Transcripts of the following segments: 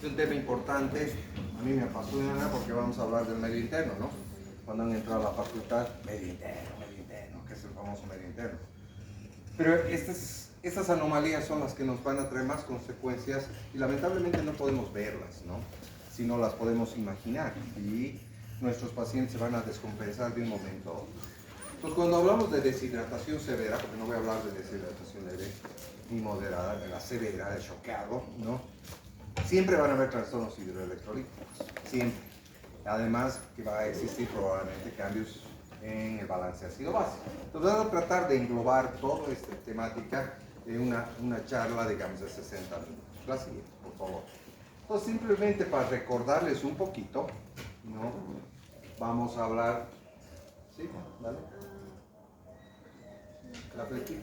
Es un tema importante, a mí me apasiona porque vamos a hablar del medio interno, ¿no? Cuando han entrado a la facultad, medio interno, que es el famoso medio interno. Pero estas anomalías son las que nos van a traer más consecuencias y lamentablemente no podemos verlas, ¿no? Sino las podemos imaginar y nuestros pacientes se van a descompensar de un momento a otro. Entonces, cuando hablamos de deshidratación severa, porque no voy a hablar de deshidratación leve ni moderada, de la severa, de choqueado, ¿no? Siempre van a haber trastornos hidroelectrolíticos, siempre. Además, que va a existir probablemente cambios en el balance ácido-base. Entonces, vamos a tratar de englobar toda esta temática en una charla, digamos, de 60 minutos. La siguiente, por favor. Entonces, simplemente para recordarles un poquito, ¿no? Vamos a hablar... ¿Sí? ¿Dale? La flequilla.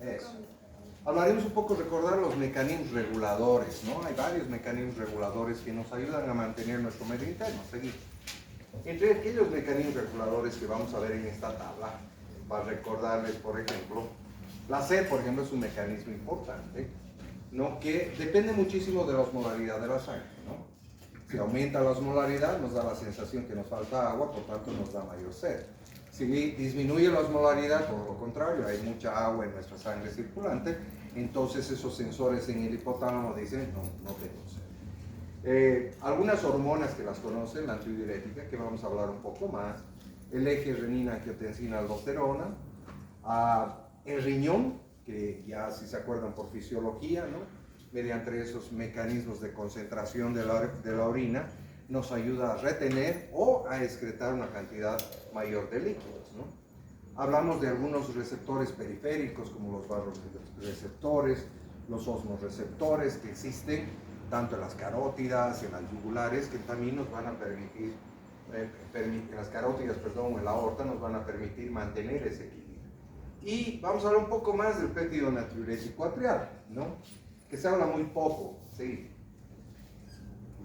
Eso. Hablaremos un poco, recordar los mecanismos reguladores, ¿no? Hay varios mecanismos reguladores que nos ayudan a mantener nuestro medio interno. Seguimos. Entre aquellos mecanismos reguladores que vamos a ver en esta tabla, para recordarles, por ejemplo, la sed, por ejemplo, es un mecanismo importante, ¿no? Que depende muchísimo de la osmolaridad de la sangre, ¿no? Si aumenta la osmolaridad, nos da la sensación que nos falta agua, por tanto nos da mayor sed. Si disminuye la osmolaridad, por lo contrario, hay mucha agua en nuestra sangre circulante, entonces esos sensores en el hipotálamo dicen, no tengo sed. Algunas hormonas que las conocen, la antidiurética, que vamos a hablar un poco más, el eje renina-angiotensina-aldosterona, el riñón, que ya si se acuerdan por fisiología, ¿no? Mediante esos mecanismos de concentración de la orina, nos ayuda a retener o a excretar una cantidad mayor de líquidos, ¿no? Hablamos de algunos receptores periféricos, como los vasoreceptores, los osmoreceptores, que existen tanto en las carótidas, en las yugulares, que también nos van a permitir, en las carótidas, perdón, en la aorta, nos van a permitir mantener ese equilibrio. Y vamos a hablar un poco más del péptido natriurético atrial, ¿no? Que se habla muy poco, ¿sí?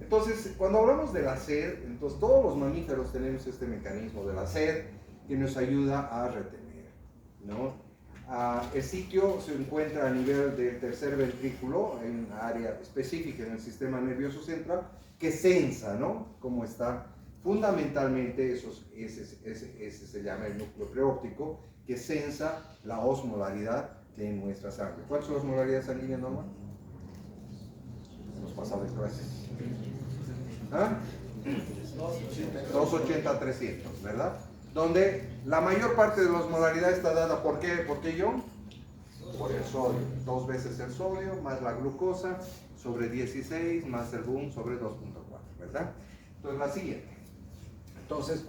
Entonces, cuando hablamos de la sed, entonces todos los mamíferos tenemos este mecanismo de la sed que nos ayuda a retener, ¿no? El sitio se encuentra a nivel del tercer ventrículo, en una área específica en el sistema nervioso central, que sensa, ¿no? Cómo está. Fundamentalmente, ese se llama el núcleo preóptico, que sensa la osmolaridad de nuestra sangre. ¿Cuál es la osmolaridad sanguínea normal? Hemos pasado de clases. ¿Ah? 280 a 300, ¿verdad? Donde la mayor parte de la osmolaridad está dada ¿por qué? ¿Por qué yo? Por el sodio. 2 veces el sodio más la glucosa sobre 16 más el boom sobre 2.4, ¿verdad? Entonces la siguiente. Entonces,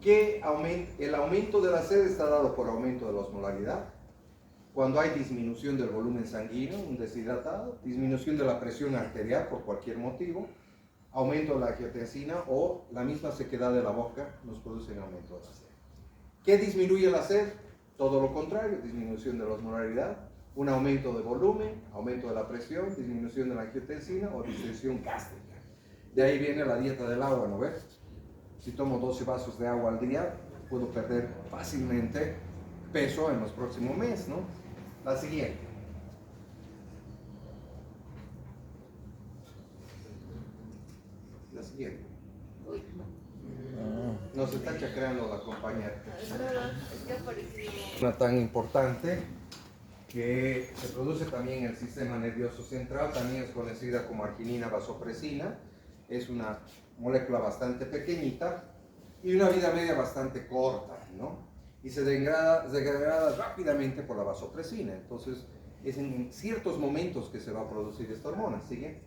el aumento de la sed está dado por aumento de la osmolaridad. Cuando hay disminución del volumen sanguíneo, un deshidratado, disminución de la presión arterial por cualquier motivo, aumento de la angiotensina o la misma sequedad de la boca nos produce un aumento de la sed. ¿Qué disminuye la sed? Todo lo contrario, disminución de la osmolaridad, un aumento de volumen, aumento de la presión, disminución de la angiotensina o distensión gástrica. De ahí viene la dieta del agua, ¿no ves? Si tomo 12 vasos de agua al día, puedo perder fácilmente peso en los próximos meses, ¿no? La siguiente. La siguiente. Nos está chacreando la compañera. Una tan importante que se produce también en el sistema nervioso central, también es conocida como arginina vasopresina. Es una molécula bastante pequeñita y una vida media bastante corta, ¿no? Y se degrada rápidamente por la vasopresina. Entonces, es en ciertos momentos que se va a producir esta hormona. ¿Sigue?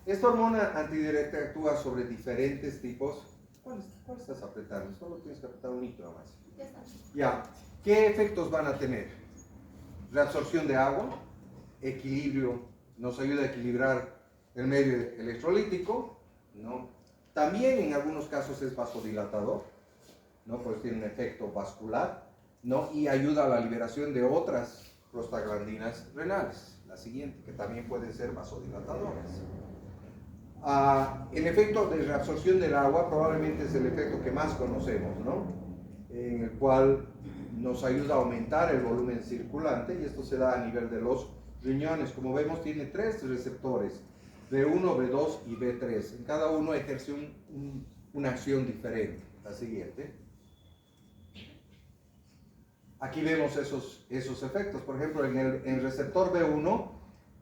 Esta hormona antidiurética actúa sobre diferentes tipos. ¿Cuál estás apretando? Solo tienes que apretar un hito más. Ya está. Ya. ¿Qué efectos van a tener? Reabsorción de agua, equilibrio, nos ayuda a equilibrar el medio electrolítico, ¿no? También en algunos casos es vasodilatador, ¿no? Pues tiene un efecto vascular, ¿no? Y ayuda a la liberación de otras prostaglandinas renales, la siguiente, que también pueden ser vasodilatadoras. El efecto de reabsorción del agua probablemente es el efecto que más conocemos, ¿no? En el cual nos ayuda a aumentar el volumen circulante, y esto se da a nivel de los riñones, como vemos, tiene 3 receptores, B1, B2 y B3. En cada uno ejerce una acción diferente. La siguiente. Aquí vemos esos efectos. Por ejemplo, en el receptor B1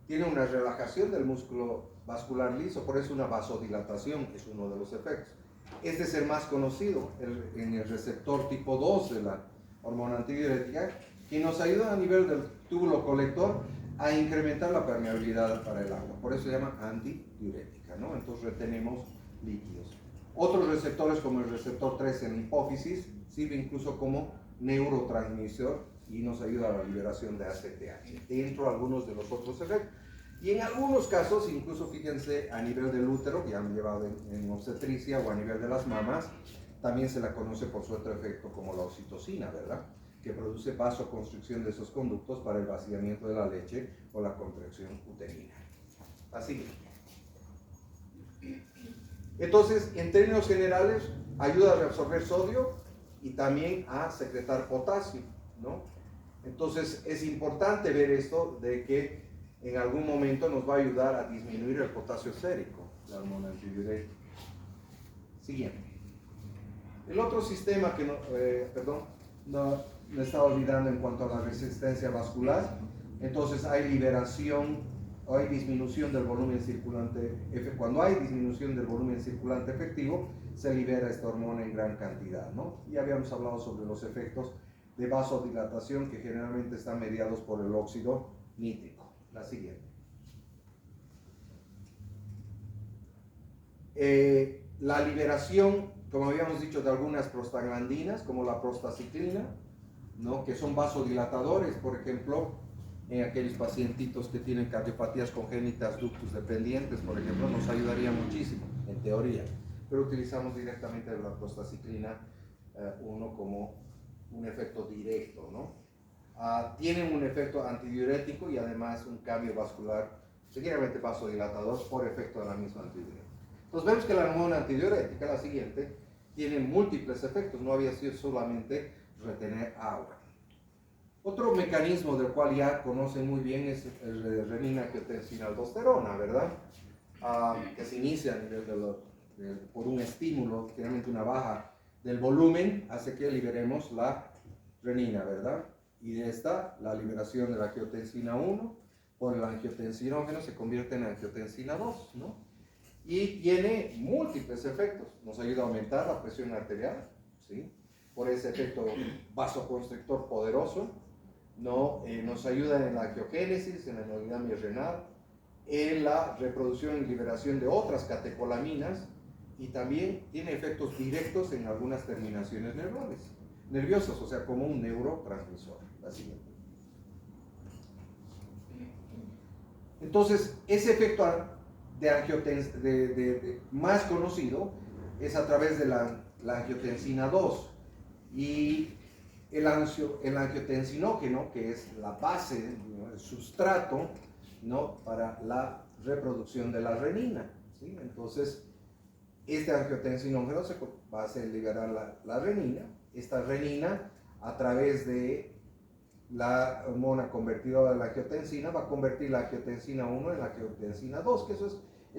tiene una relajación del músculo vascular liso, por eso una vasodilatación es uno de los efectos. Este es el más conocido, en el receptor tipo 2 de la hormona antidiurética, que nos ayuda a nivel del túbulo colector a incrementar la permeabilidad para el agua. Por eso se llama antidiurética, ¿no? Entonces retenemos líquidos. Otros receptores, como el receptor 3 en la hipófisis, sirve incluso como neurotransmisor y nos ayuda a la liberación de ACTH, dentro de algunos de los otros efectos. Y en algunos casos, incluso fíjense, a nivel del útero, que han llevado en obstetricia, o a nivel de las mamas, también se la conoce por su otro efecto como la oxitocina, ¿verdad? Que produce vasoconstricción de esos conductos para el vaciamiento de la leche o la contracción uterina. Así. Entonces, en términos generales, ayuda a reabsorber sodio y también a secretar potasio, ¿no? Entonces, es importante ver esto de que en algún momento nos va a ayudar a disminuir el potasio sérico, la hormona antidiurética. Siguiente. El otro sistema que no me estaba olvidando en cuanto a la resistencia vascular, entonces hay liberación o hay disminución del volumen circulante. Cuando hay disminución del volumen circulante efectivo, se libera esta hormona en gran cantidad, ¿no? Y habíamos hablado sobre los efectos de vasodilatación que generalmente están mediados por el óxido nítrico. La siguiente. La liberación, como habíamos dicho, de algunas prostaglandinas, como la prostaciclina, ¿no? Que son vasodilatadores, por ejemplo, en aquellos pacientitos que tienen cardiopatías congénitas ductus dependientes, por ejemplo, nos ayudaría muchísimo, en teoría. Pero utilizamos directamente la prostaciclina 1 como un efecto directo, ¿no? Tienen un efecto antidiurético y además un cambio vascular, seguidamente vasodilatador, por efecto de la misma antidiurética. Entonces vemos que la hormona antidiurética, la siguiente, tiene múltiples efectos, no había sido solamente retener agua. Otro mecanismo del cual ya conocen muy bien es el de renina-angiotensina-aldosterona, ¿verdad? Que se inicia a nivel por un estímulo, generalmente una baja del volumen, hace que liberemos la renina, ¿verdad? Y de esta, la liberación de la angiotensina 1 por el angiotensinógeno se convierte en angiotensina 2, ¿no? Y tiene múltiples efectos. Nos ayuda a aumentar la presión arterial, ¿sí? Por ese efecto vasoconstrictor poderoso, ¿no? Nos ayuda en la angiogénesis, en la hemodinamia renal, en la reproducción y liberación de otras catecolaminas, y también tiene efectos directos en algunas terminaciones nerviosas, o sea, como un neurotransmisor. La siguiente. Entonces, ese efecto más conocido es a través de la angiotensina 2 y el angiotensinógeno, que es la base, ¿no? El sustrato, ¿no? Para la reproducción de la renina, ¿sí? Entonces, este angiotensinógeno va a hacer liberar la renina. Esta renina, a través de la hormona convertidora de la angiotensina, va a convertir la angiotensina 1 en la angiotensina 2, que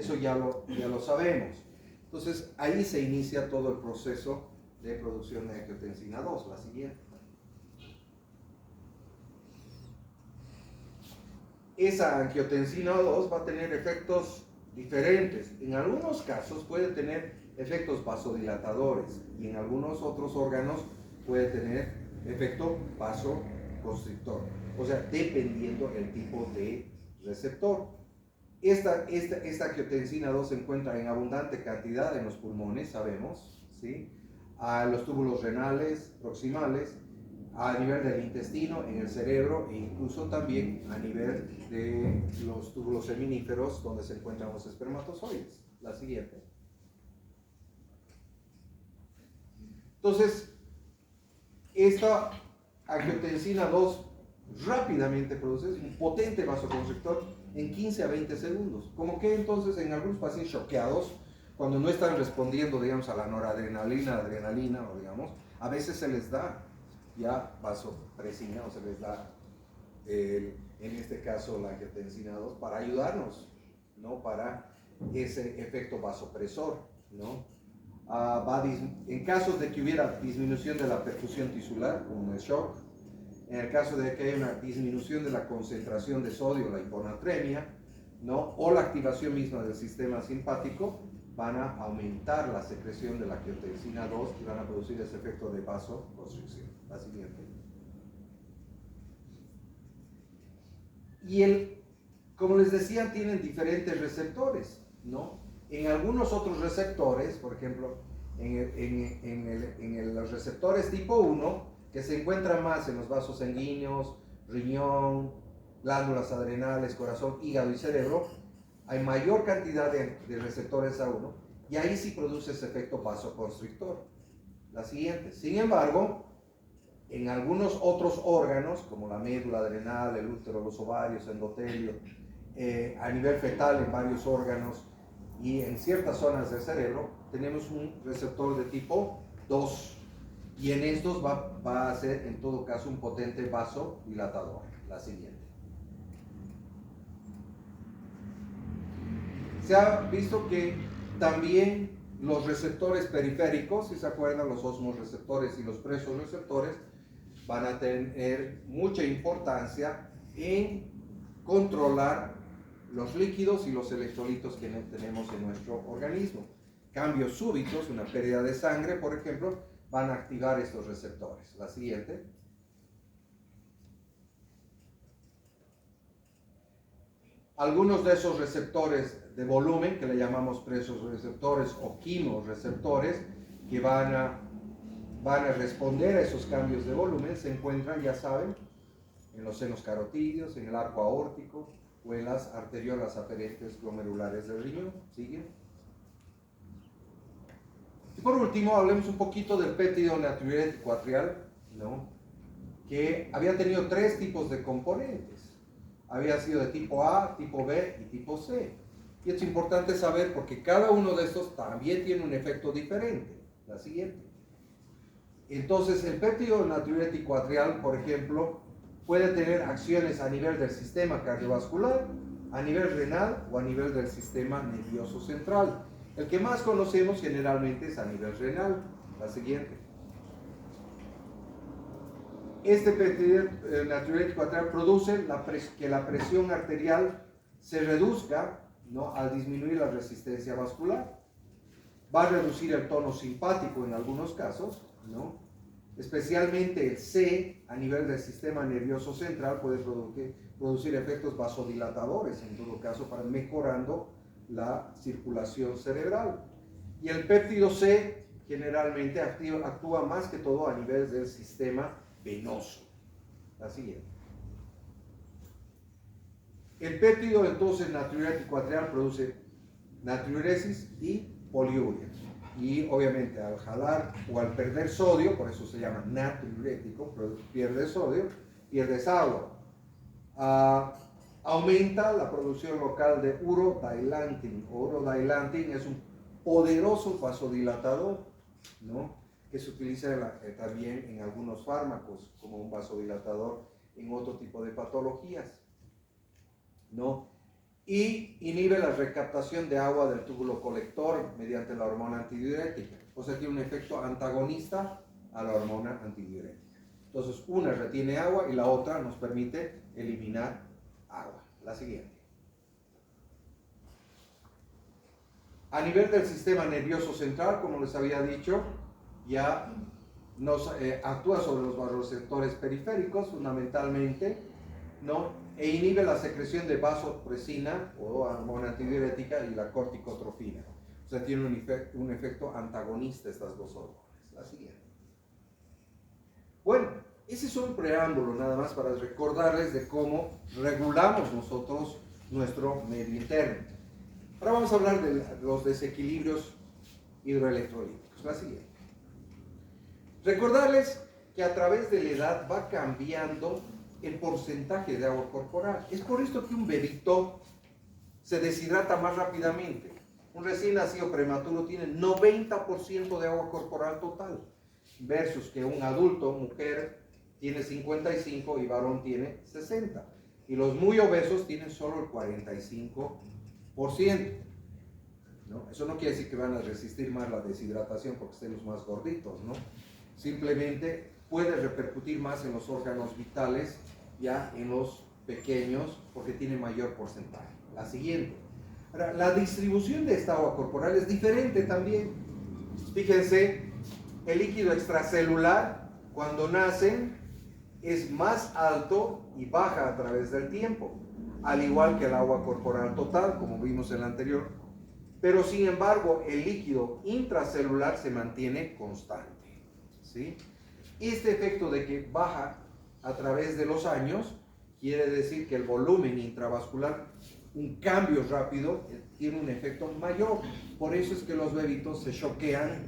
eso ya lo sabemos. Entonces, ahí se inicia todo el proceso de producción de angiotensina 2. La siguiente. Esa angiotensina 2 va a tener efectos diferentes. En algunos casos puede tener efectos vasodilatadores y en algunos otros órganos puede tener efecto vasoconstrictor, o sea, dependiendo el tipo de receptor. Esta angiotensina 2 se encuentra en abundante cantidad en los pulmones, sabemos, ¿sí? A los túbulos renales proximales, a nivel del intestino, en el cerebro e incluso también a nivel de los túbulos seminíferos donde se encuentran los espermatozoides. La siguiente. Entonces, esta angiotensina 2 rápidamente produce un potente vasoconstrictor en 15 a 20 segundos. Como que entonces en algunos pacientes choqueados, cuando no están respondiendo, digamos, a la noradrenalina, adrenalina, o digamos, a veces se les da ya vasopresina, o se les da en este caso la angiotensina 2, para ayudarnos, ¿no? Para ese efecto vasopresor, ¿no? En caso de que hubiera disminución de la perfusión tisular, como el shock, en el caso de que haya una disminución de la concentración de sodio, la hiponatremia, ¿no? O la activación misma del sistema simpático, van a aumentar la secreción de la angiotensina 2 y van a producir ese efecto de vasoconstricción. La siguiente. Y como les decía, tienen diferentes receptores, ¿no? En algunos otros receptores, por ejemplo, en los receptores tipo 1, que se encuentran más en los vasos sanguíneos, riñón, glándulas adrenales, corazón, hígado y cerebro, hay mayor cantidad de receptores A1 y ahí sí produce ese efecto vasoconstrictor. La siguiente. Sin embargo, en algunos otros órganos, como la médula adrenal, el útero, los ovarios, endotelio, a nivel fetal en varios órganos y en ciertas zonas del cerebro, tenemos un receptor de tipo 2. Y en estos va a ser, en todo caso, un potente vasodilatador. La siguiente. Se ha visto que también los receptores periféricos, si se acuerdan, los osmoreceptores y los presorreceptores, van a tener mucha importancia en controlar los líquidos y los electrolitos que tenemos en nuestro organismo. Cambios súbitos, una pérdida de sangre, por ejemplo, van a activar estos receptores. La siguiente. Algunos de esos receptores de volumen, que le llamamos presorreceptores o quimorreceptores, que van a responder a esos cambios de volumen, se encuentran, ya saben, en los senos carotídeos, en el arco aórtico o en las arteriolas aferentes glomerulares del riñón. ¿Sigue? Y por último, hablemos un poquito del péptido natriurético atrial, ¿no? Que había tenido 3 tipos de componentes. Había sido de tipo A, tipo B y tipo C. Y es importante saber porque cada uno de estos también tiene un efecto diferente. La siguiente. Entonces, el péptido natriurético atrial, por ejemplo, puede tener acciones a nivel del sistema cardiovascular, a nivel renal o a nivel del sistema nervioso central. El que más conocemos generalmente es a nivel renal. La siguiente. Este péptido natriurético atrial produce que la presión arterial se reduzca, ¿no? Al disminuir la resistencia vascular. Va a reducir el tono simpático en algunos casos, ¿no? Especialmente el C a nivel del sistema nervioso central puede producir efectos vasodilatadores, en todo caso, para mejorando la circulación cerebral. Y el péptido C generalmente actúa más que todo a nivel del sistema venoso. La siguiente. El péptido entonces natriurético atrial produce natriuresis y poliuria. Y obviamente al jalar o al perder sodio, por eso se llama natriurético, pierdes sodio, pierdes agua. Aumenta la producción local de urodilantine. Urodilantine es un poderoso vasodilatador, ¿no? Que se utiliza también en algunos fármacos como un vasodilatador en otro tipo de patologías, ¿no? Y inhibe la recaptación de agua del túbulo colector mediante la hormona antidiurética. O sea, tiene un efecto antagonista a la hormona antidiurética. Entonces, una retiene agua y la otra nos permite eliminar agua. La siguiente. A nivel del sistema nervioso central, como les había dicho, ya actúa sobre los vasoreceptores periféricos fundamentalmente, ¿no? E inhibe la secreción de vasopresina o hormona antidiurética y la corticotrofina. O sea, tiene un efecto antagonista estas dos hormonas. La siguiente. Bueno, ese es un preámbulo nada más para recordarles de cómo regulamos nosotros nuestro medio interno. Ahora vamos a hablar de los desequilibrios hidroelectrolíticos. La siguiente. Recordarles que a través de la edad va cambiando el porcentaje de agua corporal. Es por esto que un bebito se deshidrata más rápidamente. Un recién nacido prematuro tiene 90% de agua corporal total, versus que un adulto, mujer, tiene 55 y varón tiene 60. y los muy obesos tienen solo el 45%. ¿No? Eso no quiere decir que van a resistir más la deshidratación porque estén los más gorditos, ¿no? Simplemente puede repercutir más en los órganos vitales, ya en los pequeños, porque tiene mayor porcentaje. La siguiente. Ahora, la distribución de esta agua corporal es diferente también. Fíjense, el líquido extracelular, cuando nacen, es más alto y baja a través del tiempo, al igual que el agua corporal total, como vimos en la anterior. Pero sin embargo, el líquido intracelular se mantiene constante, ¿sí? Este efecto de que baja a través de los años quiere decir que el volumen intravascular, un cambio rápido, tiene un efecto mayor. Por eso es que los bebitos se choquean,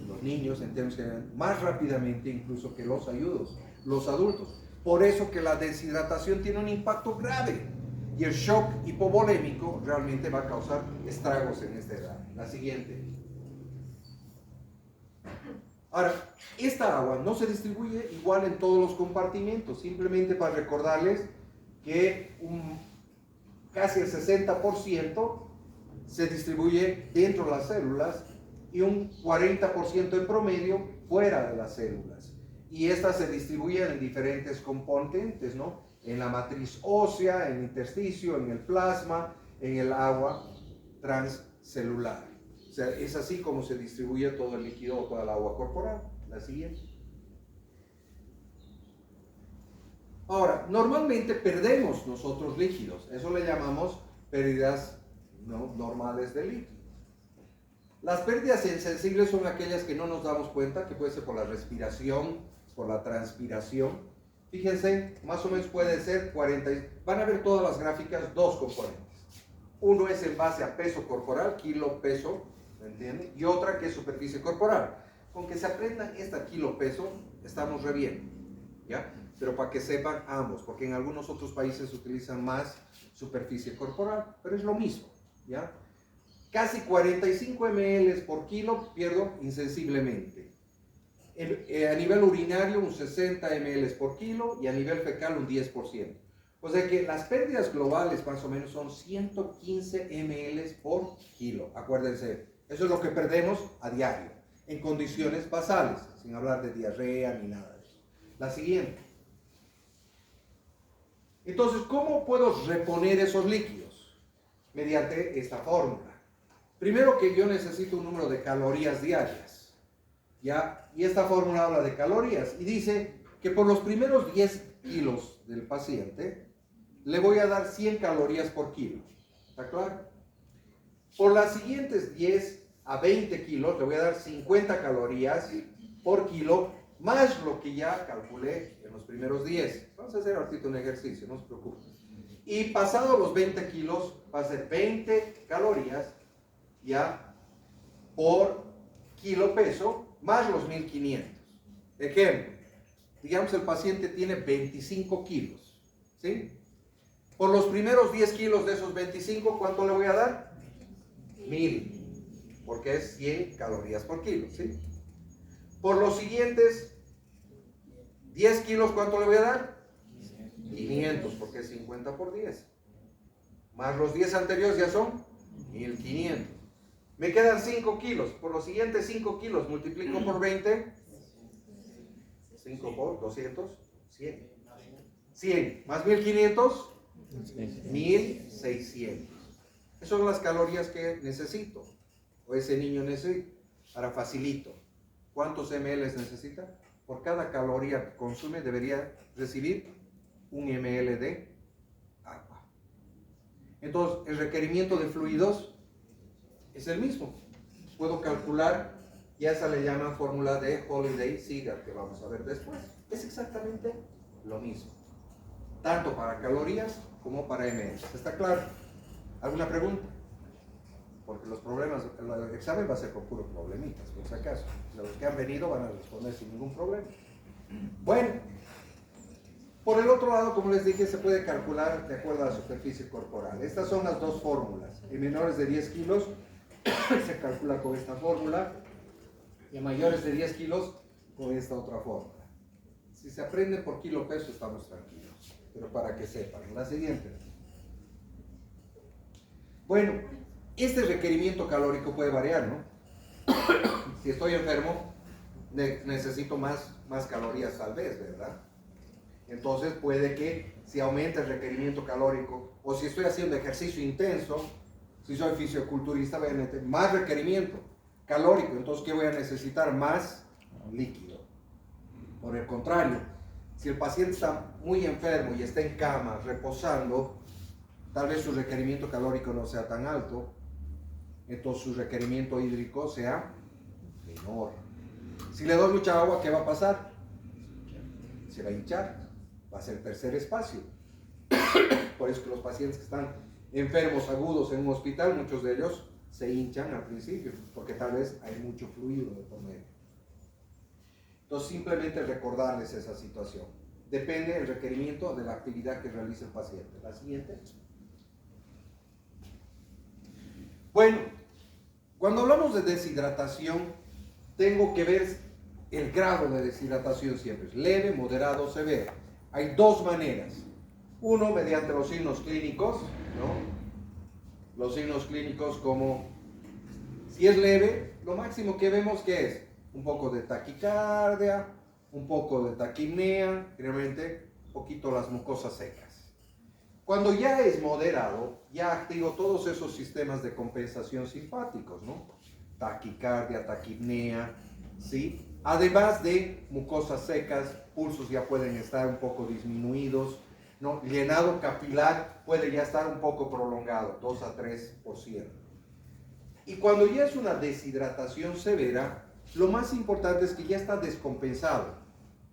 los niños en términos generales, más rápidamente incluso que los adultos. Por eso que la deshidratación tiene un impacto grave. Y el shock hipovolémico realmente va a causar estragos en esta edad. La siguiente. Ahora, esta agua no se distribuye igual en todos los compartimentos. Simplemente para recordarles que casi el 60% se distribuye dentro de las células y un 40% en promedio fuera de las células. Y estas se distribuyen en diferentes componentes, ¿no? En la matriz ósea, en el intersticio, en el plasma, en el agua transcelular. O sea, es así como se distribuye todo el líquido o toda el agua corporal. La siguiente. Ahora, normalmente perdemos nosotros líquidos. Eso le llamamos pérdidas normales de líquido. Las pérdidas insensibles son aquellas que no nos damos cuenta, que puede ser por la respiración, por la transpiración. Fíjense, más o menos puede ser 40. Van a ver todas las gráficas, dos componentes. Uno es en base a peso corporal, kilo peso, ¿me entienden? Y otra que es superficie corporal. Con que se aprendan esta kilo peso, estamos re bien, ¿ya? Pero para que sepan ambos, porque en algunos otros países utilizan más superficie corporal, pero es lo mismo, ¿ya? Casi 45 ml por kilo pierdo insensiblemente. A nivel urinario un 60 ml por kilo y a nivel fecal un 10%. O sea que las pérdidas globales más o menos son 115 ml por kilo. Acuérdense, eso es lo que perdemos a diario, en condiciones basales, sin hablar de diarrea ni nada de eso. La siguiente. Entonces, ¿cómo puedo reponer esos líquidos? Mediante esta fórmula. Primero que yo necesito un número de calorías diarias, ¿ya? Y esta fórmula habla de calorías y dice que por los primeros 10 kilos del paciente le voy a dar 100 calorías por kilo. ¿Está claro? Por las siguientes 10 a 20 kilos le voy a dar 50 calorías por kilo, más lo que ya calculé en los primeros 10. Vamos a hacer ahorita un ejercicio, no se preocupen. Y pasado los 20 kilos va a ser 20 calorías ya por kilo peso más los 1500. Ejemplo, digamos el paciente tiene 25 kilos, ¿sí? Por los primeros 10 kilos de esos 25, ¿cuánto le voy a dar? 1000, porque es 100 calorías por kilo, ¿sí? Por los siguientes 10 kilos, ¿cuánto le voy a dar? 500, porque es 50 por 10. Más los 10 anteriores ya son 1500. Me quedan 5 kilos. Por los siguientes 5 kilos multiplico por 20. 5 por 200, 100. 100 más 1500, 1600. Esas son las calorías que necesito, o ese niño necesita. Ahora facilito. ¿Cuántos ml necesita? Por cada caloría que consume debería recibir 1 ml de agua. Entonces, el requerimiento de fluidos es el mismo. Puedo calcular, y a esa le llaman fórmula de Holiday-Seeger, que vamos a ver después. Es exactamente lo mismo, tanto para calorías como para ml. ¿Está claro? ¿Alguna pregunta? Porque los problemas, el examen va a ser con puros problemitas, por si acaso. Los que han venido van a responder sin ningún problema. Bueno, por el otro lado, como les dije, se puede calcular de acuerdo a la superficie corporal. Estas son las dos fórmulas. En menores de 10 kilos se calcula con esta fórmula y en mayores de 10 kilos con esta otra fórmula. Si se aprende por kilo peso estamos tranquilos. pero para que sepan. La siguiente. Bueno, este requerimiento calórico puede variar, ¿no? Si estoy enfermo, necesito más calorías tal vez, ¿verdad? Entonces puede que si aumenta el requerimiento calórico, o si estoy haciendo ejercicio intenso, si soy fisioculturista, voy a meter más requerimiento calórico. Entonces, ¿qué voy a necesitar? Más líquido. Por el contrario, si el paciente está muy enfermo y está en cama, reposando, tal vez su requerimiento calórico no sea tan alto, entonces su requerimiento hídrico sea menor. Si le doy mucha agua, ¿qué va a pasar? Se va a hinchar, va a ser tercer espacio. Por eso que los pacientes que están enfermos agudos en un hospital, muchos de ellos se hinchan al principio, porque tal vez hay mucho fluido de por medio. Entonces, simplemente recordarles esa situación. Depende del requerimiento de la actividad que realice el paciente. La siguiente. Bueno, cuando hablamos de deshidratación, tengo que ver el grado de deshidratación siempre. Leve, moderado, severo. Hay dos maneras. Uno, mediante los signos clínicos, ¿no? Los signos clínicos como, si es leve, lo máximo que vemos que es un poco de taquicardia, un poco de taquipnea, generalmente un poquito las mucosas secas. Cuando ya es moderado, ya activo todos esos sistemas de compensación simpáticos, ¿no? Taquicardia, taquipnea, ¿sí? Además de mucosas secas, pulsos ya pueden estar un poco disminuidos, ¿no? Llenado capilar puede ya estar un poco prolongado, 2 a 3%. Y cuando ya es una deshidratación severa, lo más importante es que ya está descompensado.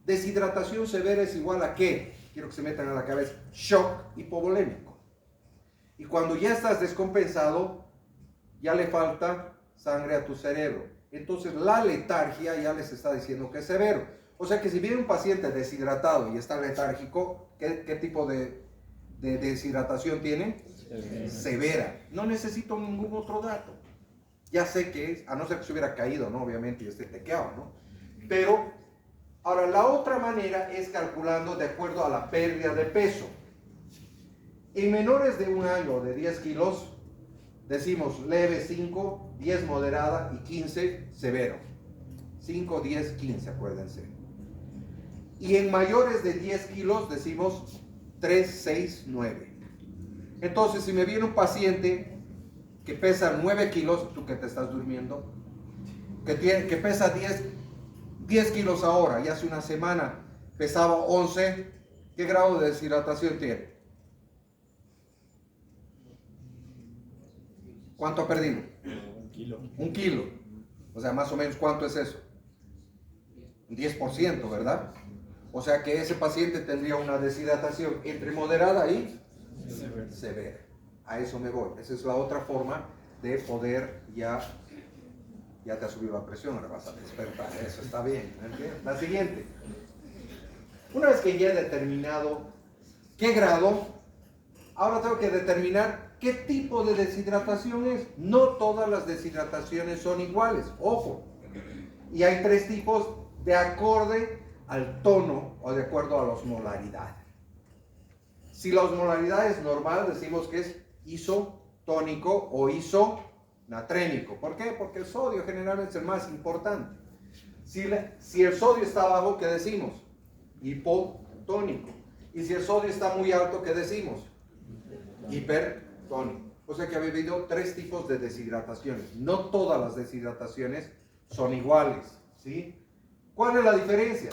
Deshidratación severa es igual a ¿qué? Quiero que se metan a la cabeza, shock hipovolémico. Y cuando ya estás descompensado, ya le falta sangre a tu cerebro. Entonces la letargia ya les está diciendo que es severo. O sea que si viene un paciente deshidratado y está letárgico, ¿qué tipo de deshidratación tiene? Severa. No necesito ningún otro dato. Ya sé que es, a no ser que se hubiera caído, ¿no? Obviamente, y esté tequeado, ¿no? Pero, ahora, la otra manera es calculando de acuerdo a la pérdida de peso. En menores de un año de 10 kilos, decimos leve 5, 10 moderada y 15 severo. 5, 10, 15, acuérdense. Y en mayores de 10 kilos decimos 3, 6, 9. Entonces, si me viene un paciente que pesa 9 kilos, tú que te estás durmiendo, que pesa 10 kilos ahora y hace una semana pesaba 11, ¿qué grado de deshidratación tiene? ¿Cuánto ha perdido? 1 kilo. O sea, más o menos, ¿cuánto es eso? Un 10%, ¿verdad? O sea que ese paciente tendría una deshidratación entre moderada y severa. A eso me voy. Esa es la otra forma de poder ya te ha subido la presión, ahora vas a despertar. Eso está bien, ¿entiendes? La siguiente. Una vez que ya he determinado qué grado, ahora tengo que determinar qué tipo de deshidratación es. No todas las deshidrataciones son iguales, ojo. Y hay 3 tipos de acorde al tono o de acuerdo a la osmolaridad. Si la osmolaridad es normal, decimos que es isotónico o isonatrénico. ¿Por qué? Porque el sodio generalmente es el más importante. Si el sodio está bajo, ¿qué decimos? Hipotónico. Y si el sodio está muy alto, ¿qué decimos? Hipertónico. O sea que ha habido 3 tipos de deshidrataciones. No todas las deshidrataciones son iguales, ¿sí? ¿Cuál es la diferencia?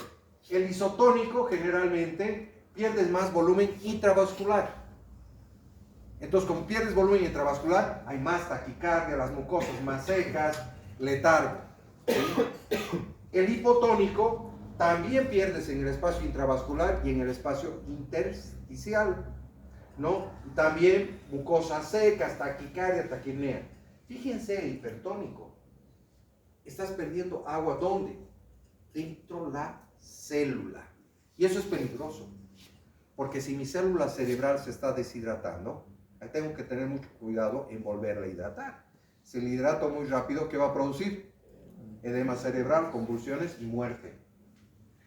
El isotónico generalmente pierdes más volumen intravascular. Entonces, como pierdes volumen intravascular, hay más taquicardia, las mucosas más secas, letargo. El hipotónico también pierdes en el espacio intravascular y en el espacio intersticial, ¿no? También mucosas secas, taquicardia, taquipnea. Fíjense, el hipertónico. Estás perdiendo agua, ¿dónde? Dentro de la célula. Y eso es peligroso. Porque si mi célula cerebral se está deshidratando, ahí tengo que tener mucho cuidado en volverla a hidratar. Si la hidrato muy rápido, ¿qué va a producir? Edema cerebral, convulsiones y muerte.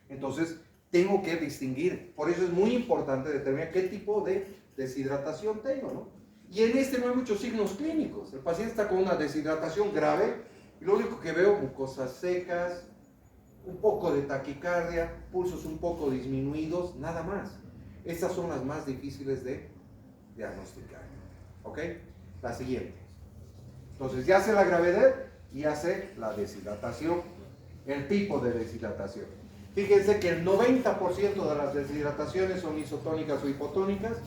Entonces, tengo que distinguir. Por eso es muy importante determinar qué tipo de deshidratación tengo, ¿no? Y en este no hay muchos signos clínicos. El paciente está con una deshidratación grave y lo único que veo, mucosas secas, un poco de taquicardia, pulsos un poco disminuidos, nada más. Estas son las más difíciles de diagnosticar. ¿Ok? La siguiente. Entonces ya sé la gravedad y ya sé la deshidratación, el tipo de deshidratación. Fíjense que el 90% de las deshidrataciones son isotónicas o hipotónicas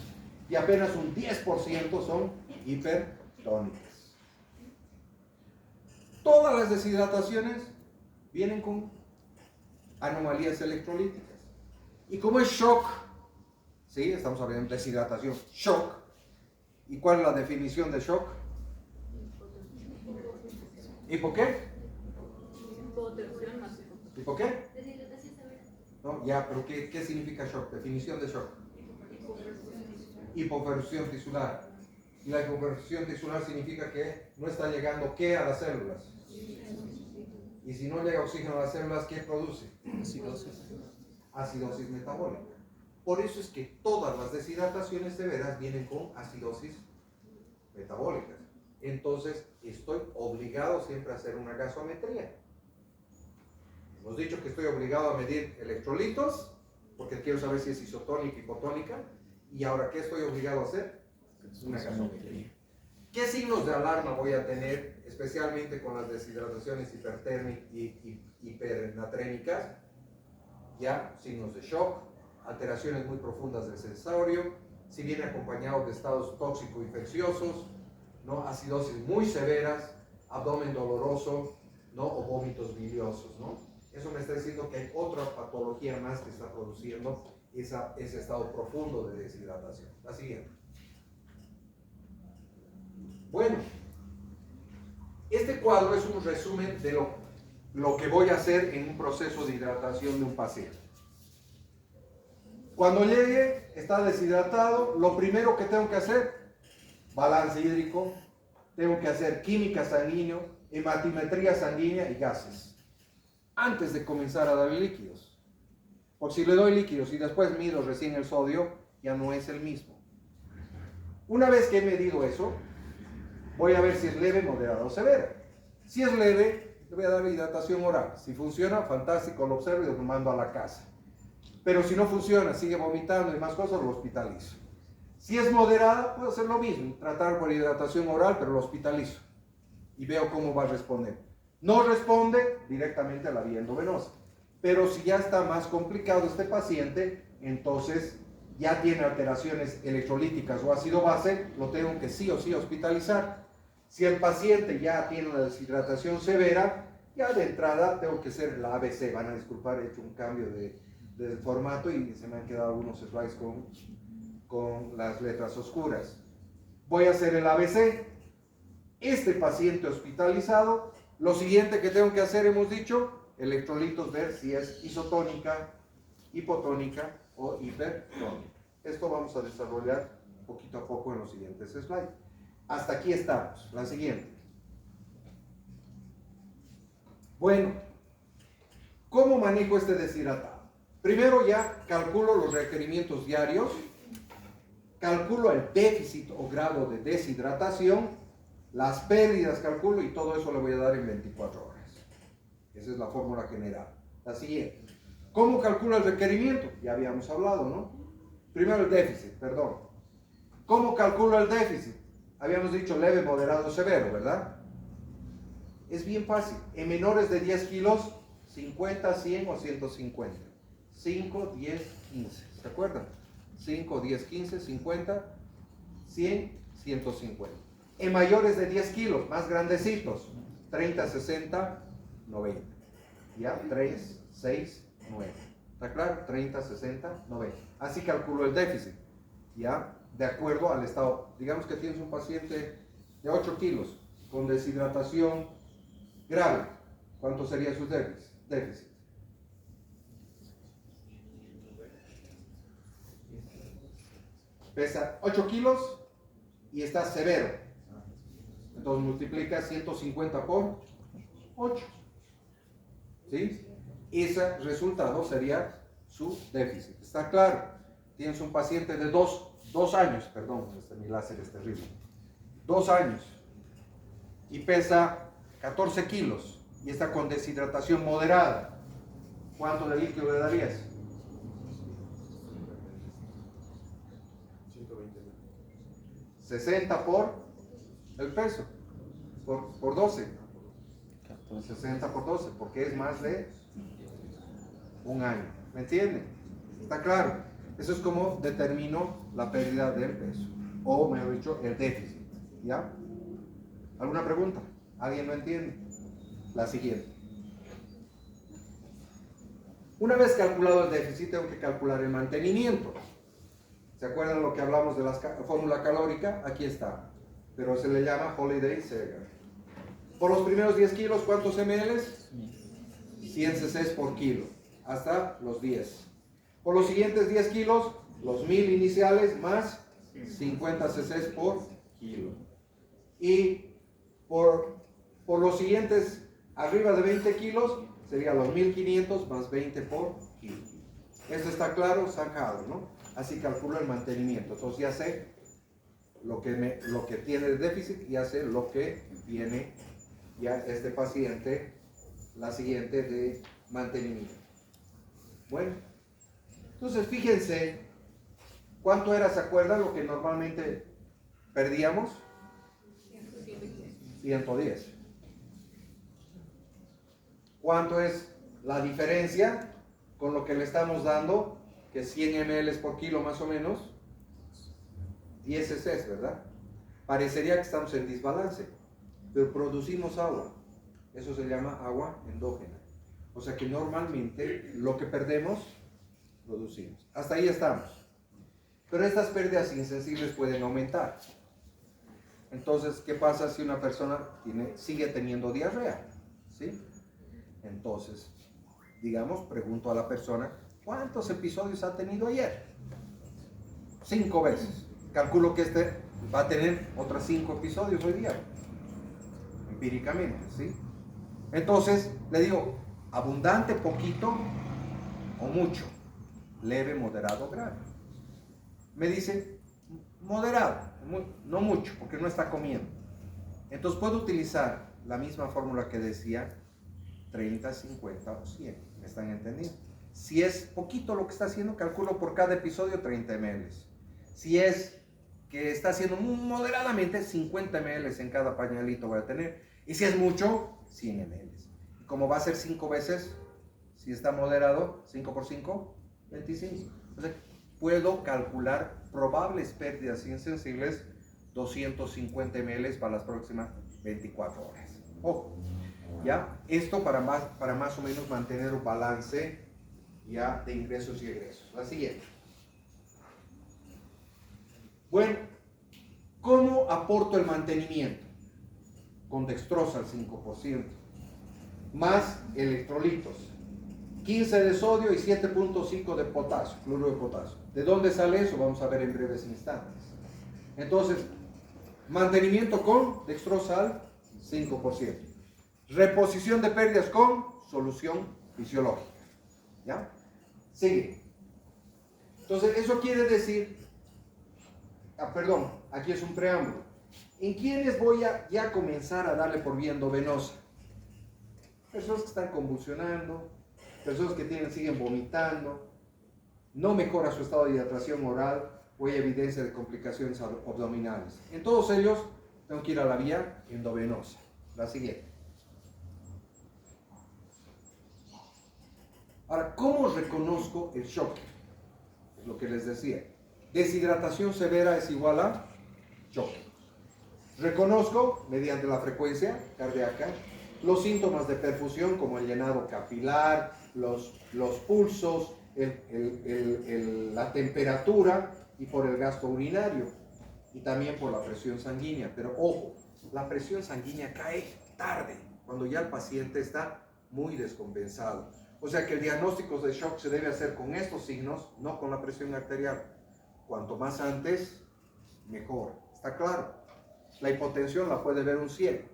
y apenas un 10% son hipertónicas. Todas las deshidrataciones vienen con anomalías electrolíticas. Y como es shock, ¿sí? Estamos hablando de deshidratación, shock. ¿Y cuál es la definición de shock? ¿Y por qué? ¿Y por qué? No, ya, pero ¿qué significa shock? Definición de shock. Hipoperfusión tisular. Y la hipoperfusión tisular significa que no está llegando ¿qué a las células? Y si no llega oxígeno a las células, ¿qué produce? Acidosis metabólica. Por eso es que todas las deshidrataciones severas vienen con acidosis metabólicas. Entonces, estoy obligado siempre a hacer una gasometría. Hemos dicho que estoy obligado a medir electrolitos, porque quiero saber si es isotónica, hipotónica. Y ahora, ¿qué estoy obligado a hacer? Una gasometría. ¿Qué signos de alarma voy a tener, especialmente con las deshidrataciones hipertérmicas y hipernatrémicas? Ya, signos de shock, alteraciones muy profundas del sensorio, si viene acompañado de estados tóxico-infecciosos, ¿no? Acidosis muy severas, abdomen doloroso, ¿no? O vómitos biliosos, ¿no? Eso me está diciendo que hay otra patología más que está produciendo ese estado profundo de deshidratación. La siguiente. Bueno, este cuadro es un resumen de lo que voy a hacer en un proceso de hidratación de un paciente. Cuando llegue, está deshidratado, lo primero que tengo que hacer, balance hídrico, tengo que hacer química sanguínea, hematimetría sanguínea y gases, antes de comenzar a darle líquidos. Porque si le doy líquidos y después mido recién el sodio, ya no es el mismo. Una vez que he medido eso, voy a ver si es leve, moderada o severa. Si es leve, le voy a dar hidratación oral. Si funciona, fantástico, lo observo y lo mando a la casa. Pero si no funciona, sigue vomitando y más cosas, lo hospitalizo. Si es moderada, puedo hacer lo mismo, tratar por hidratación oral, pero lo hospitalizo. Y veo cómo va a responder. No responde directamente a la vía endovenosa. Pero si ya está más complicado este paciente, entonces ya tiene alteraciones electrolíticas o ácido base, lo tengo que sí o sí hospitalizar. Si el paciente ya tiene una deshidratación severa, ya de entrada tengo que hacer la ABC. Van a disculpar, he hecho un cambio de formato y se me han quedado algunos slides con las letras oscuras. Voy a hacer el ABC. Este paciente hospitalizado, lo siguiente que tengo que hacer, hemos dicho, electrolitos, ver si es isotónica, hipotónica o hipertónica. Esto vamos a desarrollar poquito a poco en los siguientes slides. Hasta aquí estamos. La siguiente. Bueno, ¿cómo manejo este deshidratado? Primero ya calculo los requerimientos diarios, calculo el déficit o grado de deshidratación, las pérdidas calculo y todo eso le voy a dar en 24 horas. Esa es la fórmula general. La siguiente. ¿Cómo calculo el requerimiento? Ya habíamos hablado, ¿no? Primero el déficit, perdón. ¿Cómo calculo el déficit? Habíamos dicho leve, moderado, severo, ¿verdad? Es bien fácil. En menores de 10 kilos, 50, 100 o 150. 5, 10, 15. ¿Se acuerdan? 5, 10, 15, 50, 100, 150. En mayores de 10 kilos, más grandecitos, 30, 60, 90. ¿Ya? 3, 6, 9. ¿Está claro? 30, 60, 90. Así calculo el déficit. ¿Ya? De acuerdo al estado. Digamos que tienes un paciente de 8 kilos con deshidratación grave. ¿Cuánto sería su déficit? Pesa 8 kilos y está severo. Entonces multiplica 150 por 8. ¿Sí? Ese resultado sería su déficit. ¿Está claro? Tienes un paciente de dos años, perdón, mi láser es terrible, 2 años, y pesa 14 kilos, y está con deshidratación moderada. ¿Cuánto de líquido le darías? 60 por el peso, por 12. 60 por 12, porque es más de un año. ¿Me entienden? ¿Está claro? Eso es como determino la pérdida del peso, o mejor dicho, el déficit. ¿Ya? ¿Alguna pregunta? ¿Alguien lo entiende? La siguiente. Una vez calculado el déficit, tengo que calcular el mantenimiento. ¿Se acuerdan lo que hablamos de la fórmula calórica? Aquí está. Pero se le llama Holiday-Seger. Por los primeros 10 kilos, ¿cuántos ml? 100 cc por kilo, hasta los 10. Por los siguientes 10 kilos, los 1000 iniciales más 50 cc por kilo. Y por los siguientes, arriba de 20 kilos, serían los 1500 más 20 por kilo. Esto está claro, zanjado, ¿no? Así calculo el mantenimiento. Entonces ya sé lo que tiene de déficit, ya sé lo que viene ya este paciente, la siguiente de mantenimiento. Bueno, entonces fíjense cuánto era, ¿se acuerdan lo que normalmente perdíamos? 110. ¿Cuánto es la diferencia con lo que le estamos dando? Que 100 ml por kilo más o menos, 10 cc, ¿verdad? Parecería que estamos en desbalance, pero producimos agua. Eso se llama agua endógena. O sea que normalmente lo que perdemos, producimos. Hasta ahí estamos. Pero estas pérdidas insensibles pueden aumentar. Entonces, ¿qué pasa si una persona sigue teniendo diarrea? ¿Sí? Entonces, digamos, pregunto a la persona, ¿cuántos episodios ha tenido ayer? 5 veces. Calculo que este va a tener otros 5 episodios hoy día. Empíricamente, ¿sí? Entonces, le digo, abundante, poquito o mucho, leve, moderado, grave. Me dice, moderado, no mucho, porque no está comiendo. Entonces, puedo utilizar la misma fórmula que decía 30, 50 o 100. ¿Me están entendiendo? Si es poquito lo que está haciendo, calculo por cada episodio 30 ml. Si es que está haciendo moderadamente, 50 ml en cada pañalito voy a tener. Y si es mucho, 100 ml. Y como va a ser 5 veces, si está moderado, 5 por 5, 25. O sea, puedo calcular probables pérdidas insensibles 250 ml para las próximas 24 horas. Ojo, ¿ya? Esto para más o menos mantener un balance ya de ingresos y egresos. La siguiente. Bueno, ¿cómo aporto el mantenimiento? Con dextrosa al 5%, más electrolitos, 15 de sodio y 7.5 de potasio, cloruro de potasio. ¿De dónde sale eso? Vamos a ver en breves instantes. Entonces, mantenimiento con dextrosa al 5%. Reposición de pérdidas con solución fisiológica. ¿Ya? Sigue. Entonces, eso quiere decir, perdón, aquí es un preámbulo. ¿En quiénes voy a ya comenzar a darle por vía endovenosa? Personas que están convulsionando, personas que siguen vomitando, no mejora su estado de hidratación oral o hay evidencia de complicaciones abdominales. En todos ellos tengo que ir a la vía endovenosa. La siguiente. Ahora, ¿cómo reconozco el shock? Es lo que les decía. Deshidratación severa es igual a shock. Reconozco, mediante la frecuencia cardíaca, los síntomas de perfusión como el llenado capilar, los pulsos, la temperatura y por el gasto urinario y también por la presión sanguínea. Pero ojo, la presión sanguínea cae tarde, cuando ya el paciente está muy descompensado. O sea que el diagnóstico de shock se debe hacer con estos signos, no con la presión arterial. Cuanto más antes, mejor. ¿Está claro? La hipotensión la puede ver un ciego,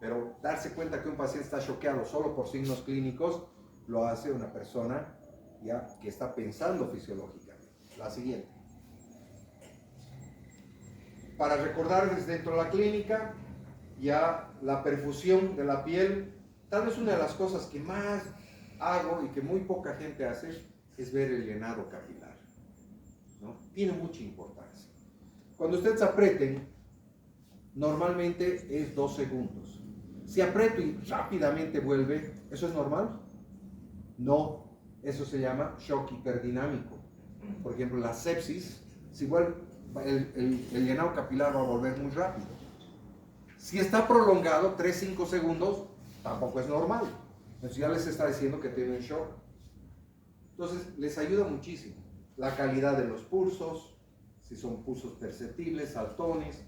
pero darse cuenta que un paciente está choqueado solo por signos clínicos lo hace una persona ya que está pensando fisiológicamente. La siguiente. Para recordarles dentro de la clínica, ya la perfusión de la piel, tal vez una de las cosas que más hago y que muy poca gente hace es ver el llenado capilar, ¿no? Tiene mucha importancia. Cuando ustedes aprieten, normalmente es 2 segundos. Si aprieto y rápidamente vuelve, ¿eso es normal? No, eso se llama shock hiperdinámico. Por ejemplo, la sepsis, si igual el llenado capilar va a volver muy rápido. Si está prolongado, 3-5 segundos, tampoco es normal. Entonces ya les está diciendo que tienen shock. Entonces les ayuda muchísimo. La calidad de los pulsos, si son pulsos perceptibles, saltones,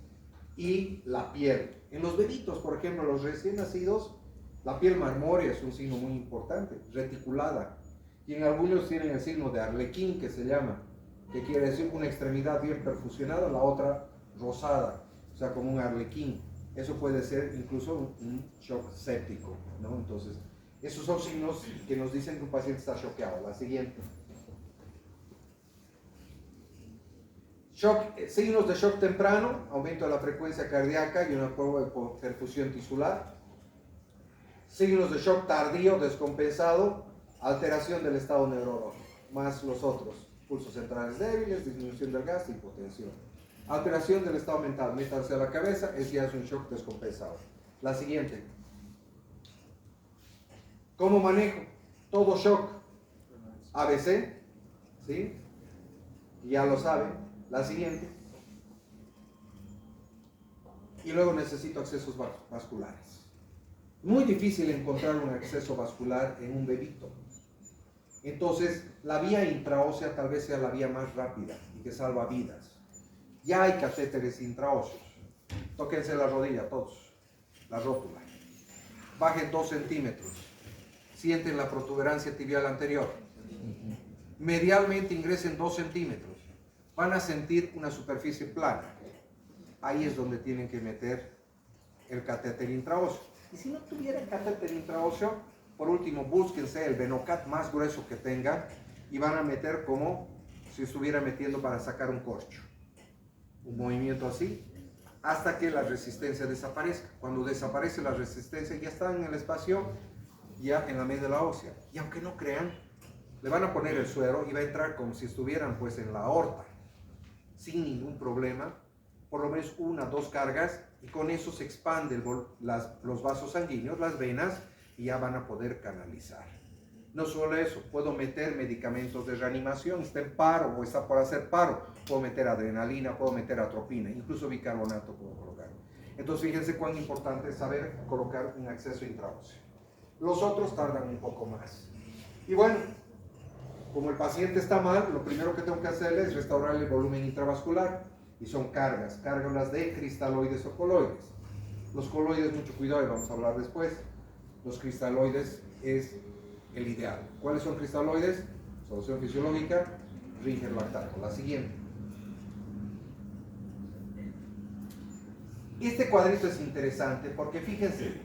y la piel. En los bebitos, por ejemplo, los recién nacidos, la piel marmórea es un signo muy importante, reticulada. Y en algunos tienen el signo de arlequín, que se llama, que quiere decir una extremidad bien perfusionada, la otra rosada, o sea, como un arlequín. Eso puede ser incluso un shock séptico, ¿no? Entonces, esos son signos que nos dicen que un paciente está choqueado. La siguiente. Signos de shock temprano, aumento de la frecuencia cardíaca y una perfusión tisular. Signos de shock tardío, descompensado, alteración del estado neurológico, más los otros, pulsos centrales débiles, disminución del gasto, hipotensión. Alteración del estado mental, métanse a la cabeza, es ya un shock descompensado. La siguiente. ¿Cómo manejo? Todo shock. ABC, ¿sí? Ya lo saben. La siguiente. Y luego necesito accesos vasculares. Muy difícil encontrar un acceso vascular en un bebito. Entonces, la vía intraósea tal vez sea la vía más rápida y que salva vidas. Ya hay catéteres intraóseos. Tóquense la rodilla todos, la rótula. Bajen 2 centímetros. Sienten la protuberancia tibial anterior. Medialmente ingresen 2 centímetros. Van a sentir una superficie plana. Ahí es donde tienen que meter el catéter intraóseo. Y si no tuvieran catéter intraóseo, por último, búsquense el Venocat más grueso que tengan y van a meter como si estuviera metiendo para sacar un corcho. Un movimiento así, hasta que la resistencia desaparezca. Cuando desaparece la resistencia, ya están en el espacio, ya en la médula ósea. Y aunque no crean, le van a poner el suero y va a entrar como si estuvieran pues en la aorta, sin ningún problema, por lo menos 1 o 2 cargas, y con eso se expanden los vasos sanguíneos, las venas, y ya van a poder canalizar. No solo eso, puedo meter medicamentos de reanimación, está en paro o está por hacer paro, puedo meter adrenalina, puedo meter atropina, incluso bicarbonato puedo colocar. Entonces fíjense cuán importante es saber colocar un acceso intraóseo. Los otros tardan un poco más. Y bueno, como el paciente está mal, lo primero que tengo que hacerle es restaurar el volumen intravascular, y son cargas de cristaloides o coloides. Los coloides, mucho cuidado, y vamos a hablar después. Los cristaloides es el ideal. ¿Cuáles son cristaloides? Solución fisiológica, Ringer lactato. La siguiente. Este cuadrito es interesante porque fíjense,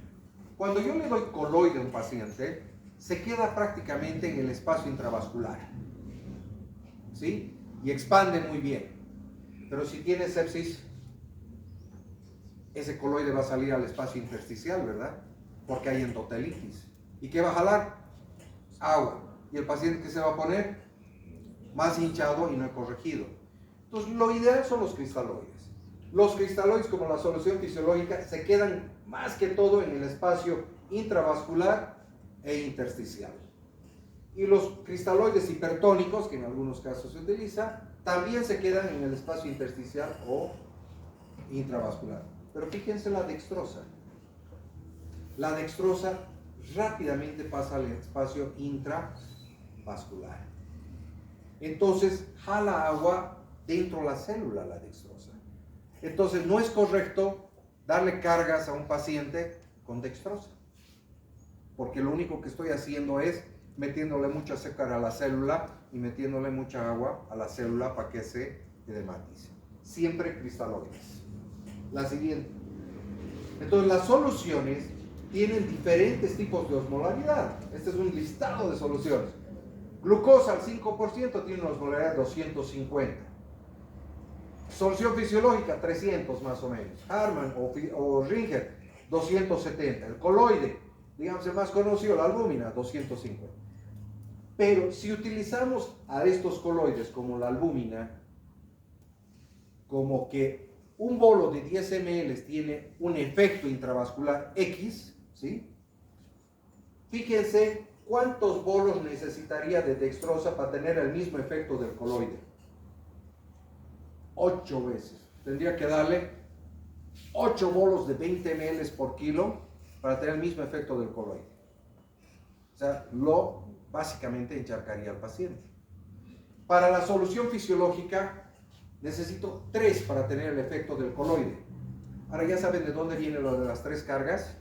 cuando yo le doy coloide a un paciente, se queda prácticamente en el espacio intravascular, ¿sí? Y expande muy bien. Pero si tiene sepsis, ese coloide va a salir al espacio intersticial, ¿verdad? Porque hay endotelitis. ¿Y qué va a jalar? Agua. ¿Y el paciente qué se va a poner? Más hinchado y no corregido. Entonces, lo ideal son los cristaloides. Los cristaloides, como la solución fisiológica, se quedan más que todo en el espacio intravascular e intersticial. Y los cristaloides hipertónicos, que en algunos casos se utiliza, también se quedan en el espacio intersticial o intravascular. Pero fíjense la dextrosa. La dextrosa rápidamente pasa al espacio intravascular. Entonces, jala agua dentro de la célula, la dextrosa. Entonces, no es correcto darle cargas a un paciente con dextrosa, porque lo único que estoy haciendo es metiéndole mucha azúcar a la célula y metiéndole mucha agua a la célula para que se edematice. Siempre cristaloides. La siguiente. Entonces, las soluciones tienen diferentes tipos de osmolaridad. Este es un listado de soluciones. Glucosa al 5% tiene una osmolaridad de 250. Solución fisiológica, 300 más o menos. Harman o Ringer, 270. El coloide, digamos el más conocido, la albúmina, 250. Pero si utilizamos a estos coloides como la albúmina, como que un bolo de 10 ml tiene un efecto intravascular X, ¿sí? Fíjense cuántos bolos necesitaría de dextrosa para tener el mismo efecto del coloide. 8 veces. Tendría que darle 8 bolos de 20 ml por kilo para tener el mismo efecto del coloide. O sea, básicamente encharcaría al paciente. Para la solución fisiológica necesito 3 para tener el efecto del coloide. Ahora ya saben de dónde viene lo de las 3 cargas.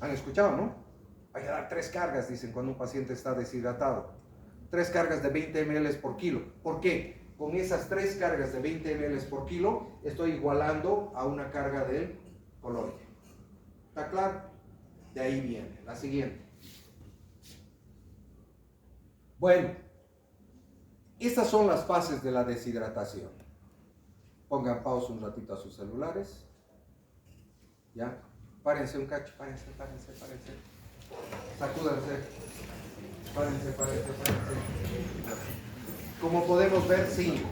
¿Han escuchado, no? Hay que dar 3 cargas, dicen, cuando un paciente está deshidratado. 3 cargas de 20 ml por kilo. ¿Por qué? Con esas 3 cargas de 20 ml por kilo estoy igualando a una carga del coloide. ¿Está claro? De ahí viene. La siguiente. Bueno, estas son las fases de la deshidratación. Pongan pausa un ratito a sus celulares. ¿Ya? Párense un cacho, párense. Sacúdanse. Párense. Como podemos ver, sí.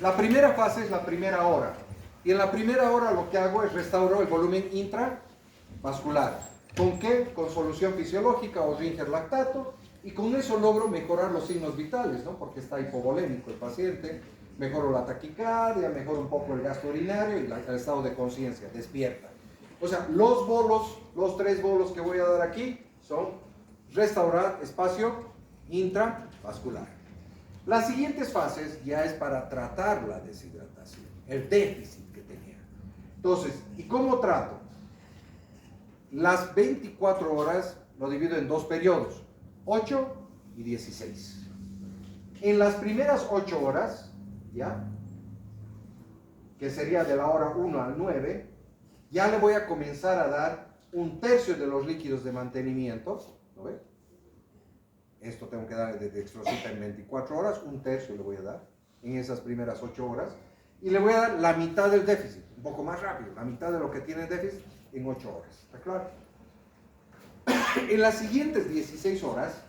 La primera fase es la primera hora. Y en la primera hora lo que hago es restaurar el volumen intravascular. ¿Con qué? Con solución fisiológica o Ringer lactato. Y con eso logro mejorar los signos vitales, ¿no? Porque está hipovolémico el paciente. Mejoro la taquicardia, mejoro un poco el gasto urinario y el estado de conciencia, despierta. O sea, los 3 bolos que voy a dar aquí son restaurar espacio intravascular. Las siguientes fases ya es para tratar la deshidratación, el déficit que tenía. Entonces, ¿y cómo trato? Las 24 horas lo divido en 2 periodos, 8 y 16. En las primeras 8 horas, ¿ya? Que sería de la hora 1 al 9, ya le voy a comenzar a dar 1/3 de los líquidos de mantenimiento, ¿no ve? Esto tengo que darle de dextrosita en 24 horas, 1/3 le voy a dar en esas primeras 8 horas. Y le voy a dar la mitad del déficit, un poco más rápido, la mitad de lo que tiene déficit en 8 horas. ¿Está claro? En las siguientes 16 horas,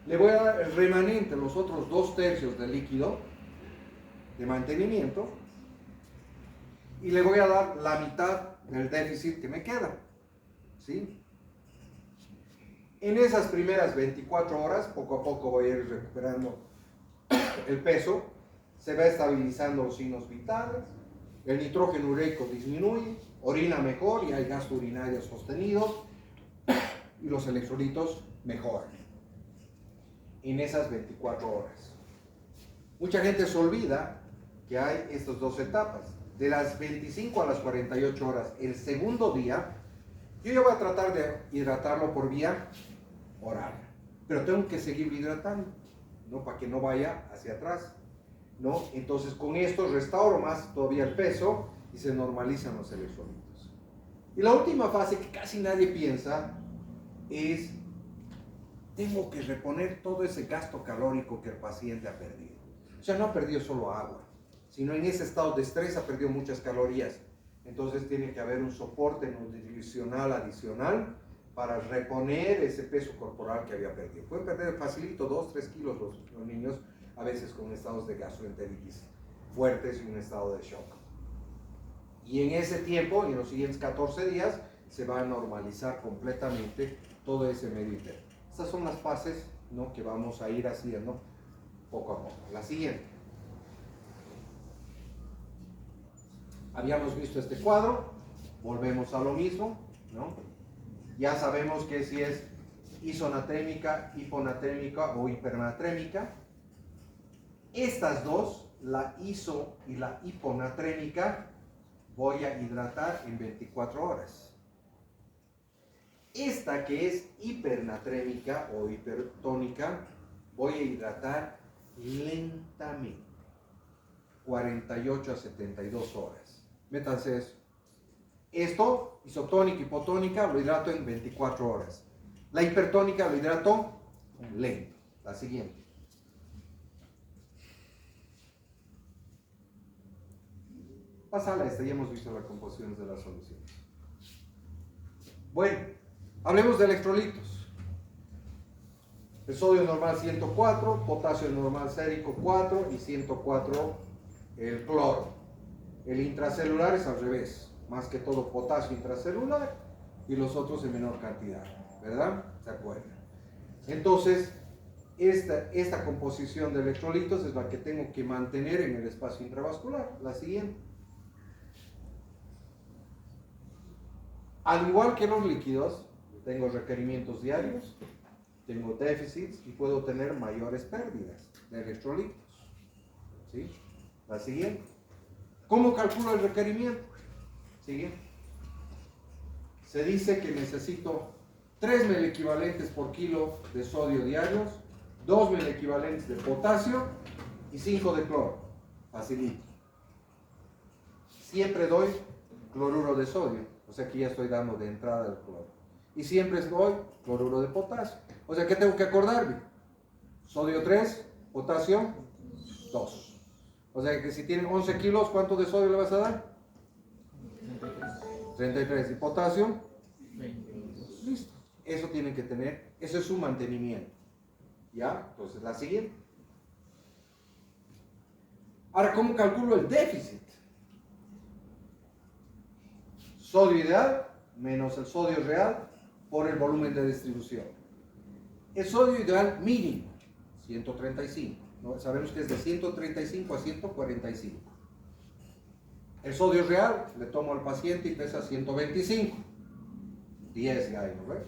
le voy a dar el remanente, los otros 2/3 del líquido de mantenimiento. Y le voy a dar la mitad del déficit que me queda. ¿Sí? En esas primeras 24 horas, poco a poco voy a ir recuperando el peso, se va estabilizando los signos vitales, el nitrógeno ureico disminuye, orina mejor y hay gasto urinario sostenido y los electrolitos mejoran en esas 24 horas. Mucha gente se olvida que hay estas 2 etapas, de las 25 a las 48 horas. El segundo día, yo ya voy a tratar de hidratarlo por vía oral, pero tengo que seguir hidratando, ¿no? Para que no vaya hacia atrás, ¿no? Entonces con esto restauro más todavía el peso y se normalizan los electrolitos. Y la última fase que casi nadie piensa es, tengo que reponer todo ese gasto calórico que el paciente ha perdido. O sea, no ha perdido solo agua, sino en ese estado de estrés ha perdido muchas calorías. Entonces tiene que haber un soporte nutricional adicional para reponer ese peso corporal que había perdido. Pueden perder facilito 2-3 kilos los niños, a veces con estados de gastroenteritis fuertes y un estado de shock. Y en ese tiempo, en los siguientes 14 días, se va a normalizar completamente todo ese medio interno. Estas son las fases, ¿no?, que vamos a ir haciendo poco a poco. La siguiente. Habíamos visto este cuadro, volvemos a lo mismo, ¿no? Ya sabemos que si es isonatrémica, hiponatrémica o hipernatrémica. Estas dos, la iso y la hiponatrémica, voy a hidratar en 24 horas. Esta que es hipernatrémica o hipertónica, voy a hidratar lentamente, 48 a 72 horas. Métanse eso. Esto, isotónica, hipotónica, lo hidrato en 24 horas. La hipertónica lo hidrato lento. La siguiente. Pásala esta, ya hemos visto las composiciones de las soluciones. Bueno, hablemos de electrolitos. El sodio normal 104, potasio normal sérico 4 y 104 el cloro. El intracelular es al revés, más que todo potasio intracelular y los otros en menor cantidad, ¿verdad? ¿Se acuerdan? Entonces, esta composición de electrolitos es la que tengo que mantener en el espacio intravascular. La siguiente. Al igual que los líquidos, tengo requerimientos diarios, tengo déficits y puedo tener mayores pérdidas de electrolitos. ¿Sí? La siguiente. ¿Cómo calculo el requerimiento? Siguiente. Se dice que necesito 3 equivalentes por kilo de sodio diarios, 2 equivalentes de potasio y 5 de cloro. Facilito. Siempre doy cloruro de sodio. O sea que ya estoy dando de entrada el cloro. Y siempre doy cloruro de potasio. O sea que tengo que acordarme. Sodio 3, potasio 2. O sea que si tienen 11 kilos, ¿cuánto de sodio le vas a dar? 33. ¿Y potasio? 22. Listo. Eso tienen que tener. Eso es su mantenimiento. ¿Ya? Entonces la siguiente. Ahora, ¿cómo calculo el déficit? Sodio ideal menos el sodio real por el volumen de distribución. El sodio ideal mínimo, 135. ¿No? Sabemos que es de 135 a 145. El sodio real le tomo al paciente y pesa 125. 10 ya hay, ¿no ves?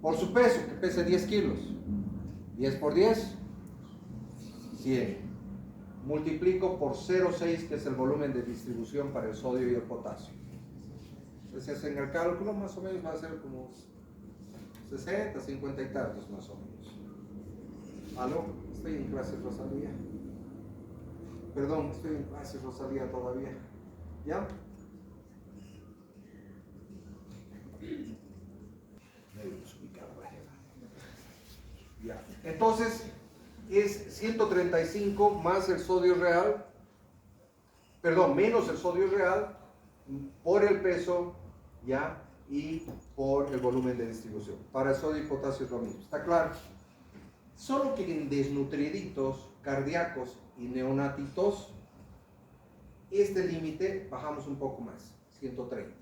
Por su peso, que pese 10 kilos. 10 por 10, 100. Multiplico por 0,6, que es el volumen de distribución para el sodio y el potasio. Si hacen el cálculo, más o menos va a ser como 60, 50 y tantos más o menos. ¿Aló? Estoy en clase, Rosalía. Perdón, estoy en clase, Rosalía, todavía. ¿Ya? Ya. Entonces, es 135 más el sodio real, perdón, menos el sodio real por el peso, ¿ya? Y por el volumen de distribución. Para el sodio y potasio es lo mismo, ¿está claro? Solo que en desnutriditos, cardíacos y neonatitos, este límite bajamos un poco más, 130.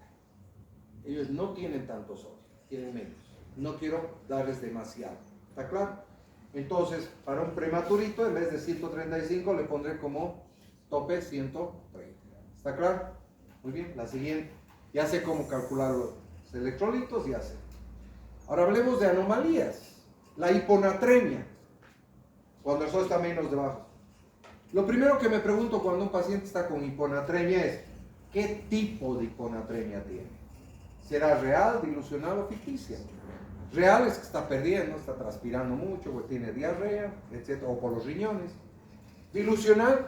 Ellos no tienen tanto sodio, tienen menos. No quiero darles demasiado, ¿está claro? Entonces, para un prematurito, en vez de 135, le pondré como tope 130. ¿Está claro? Muy bien, la siguiente. Ya sé cómo calcular los electrolitos, ya sé. Ahora hablemos de anomalías. La hiponatremia, cuando el sodio está menos debajo. Lo primero que me pregunto cuando un paciente está con hiponatremia es, ¿qué tipo de hiponatremia tiene? ¿Será real, dilucional o ficticia? Real es que está perdiendo, está transpirando mucho, o tiene diarrea, etc., o por los riñones. Dilucional,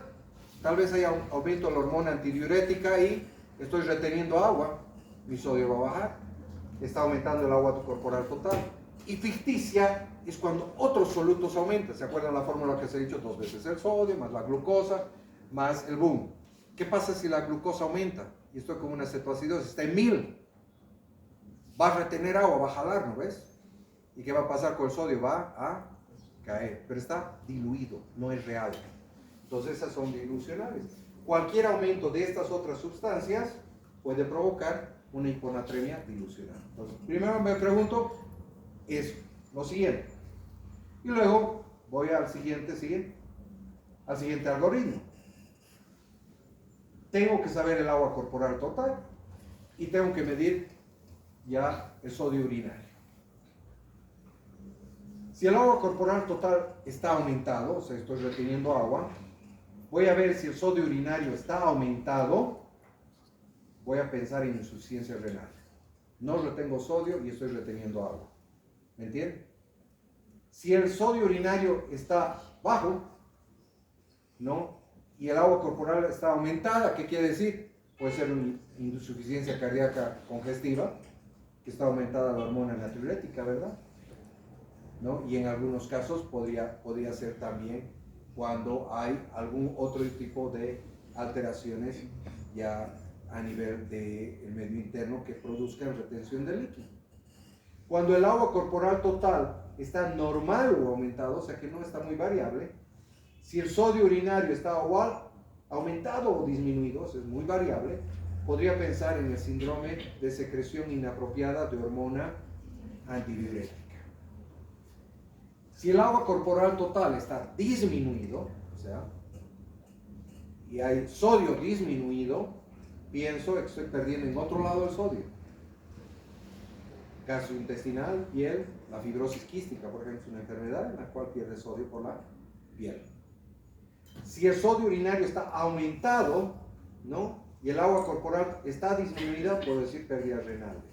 tal vez haya un aumento de la hormona antidiurética y estoy reteniendo agua, mi sodio va a bajar, está aumentando el agua corporal total. Y ficticia es cuando otros solutos aumentan. ¿Se acuerdan la fórmula que se ha dicho? 2 veces el sodio, más la glucosa, más el boom. ¿Qué pasa si la glucosa aumenta? Y estoy con una cetoacidosis, está en 1000. Va a retener agua, va a jalar, ¿no ves? ¿Y qué va a pasar con el sodio? Va a caer, pero está diluido, no es real. Entonces esas son dilucionales. Cualquier aumento de estas otras sustancias puede provocar una hiponatremia dilucional. Entonces, primero me pregunto eso, lo siguiente. Y luego voy al siguiente algoritmo. Tengo que saber el agua corporal total y tengo que medir ya el sodio urinario. Si el agua corporal total está aumentado, o sea, estoy reteniendo agua, voy a ver si el sodio urinario está aumentado, voy a pensar en insuficiencia renal. No retengo sodio y estoy reteniendo agua. ¿Me entienden? Si el sodio urinario está bajo, ¿no? Y el agua corporal está aumentada, ¿qué quiere decir? Puede ser una insuficiencia cardíaca congestiva, que está aumentada la hormona natriurética, ¿verdad? ¿no? Y en algunos casos podría ser también cuando hay algún otro tipo de alteraciones ya a nivel del medio interno que produzcan retención de líquido. Cuando el agua corporal total está normal o aumentado, o sea que no está muy variable, si el sodio urinario está igual, aumentado o disminuido, o sea, es muy variable, podría pensar en el síndrome de secreción inapropiada de hormona antidiurética. Si el agua corporal total está disminuido, o sea, y hay sodio disminuido, pienso que estoy perdiendo en otro lado el sodio. Gastrointestinal, piel, la fibrosis quística, por ejemplo, es una enfermedad en la cual pierde sodio por la piel. Si el sodio urinario está aumentado, ¿no? Y el agua corporal está disminuida, puedo decir pérdidas renales.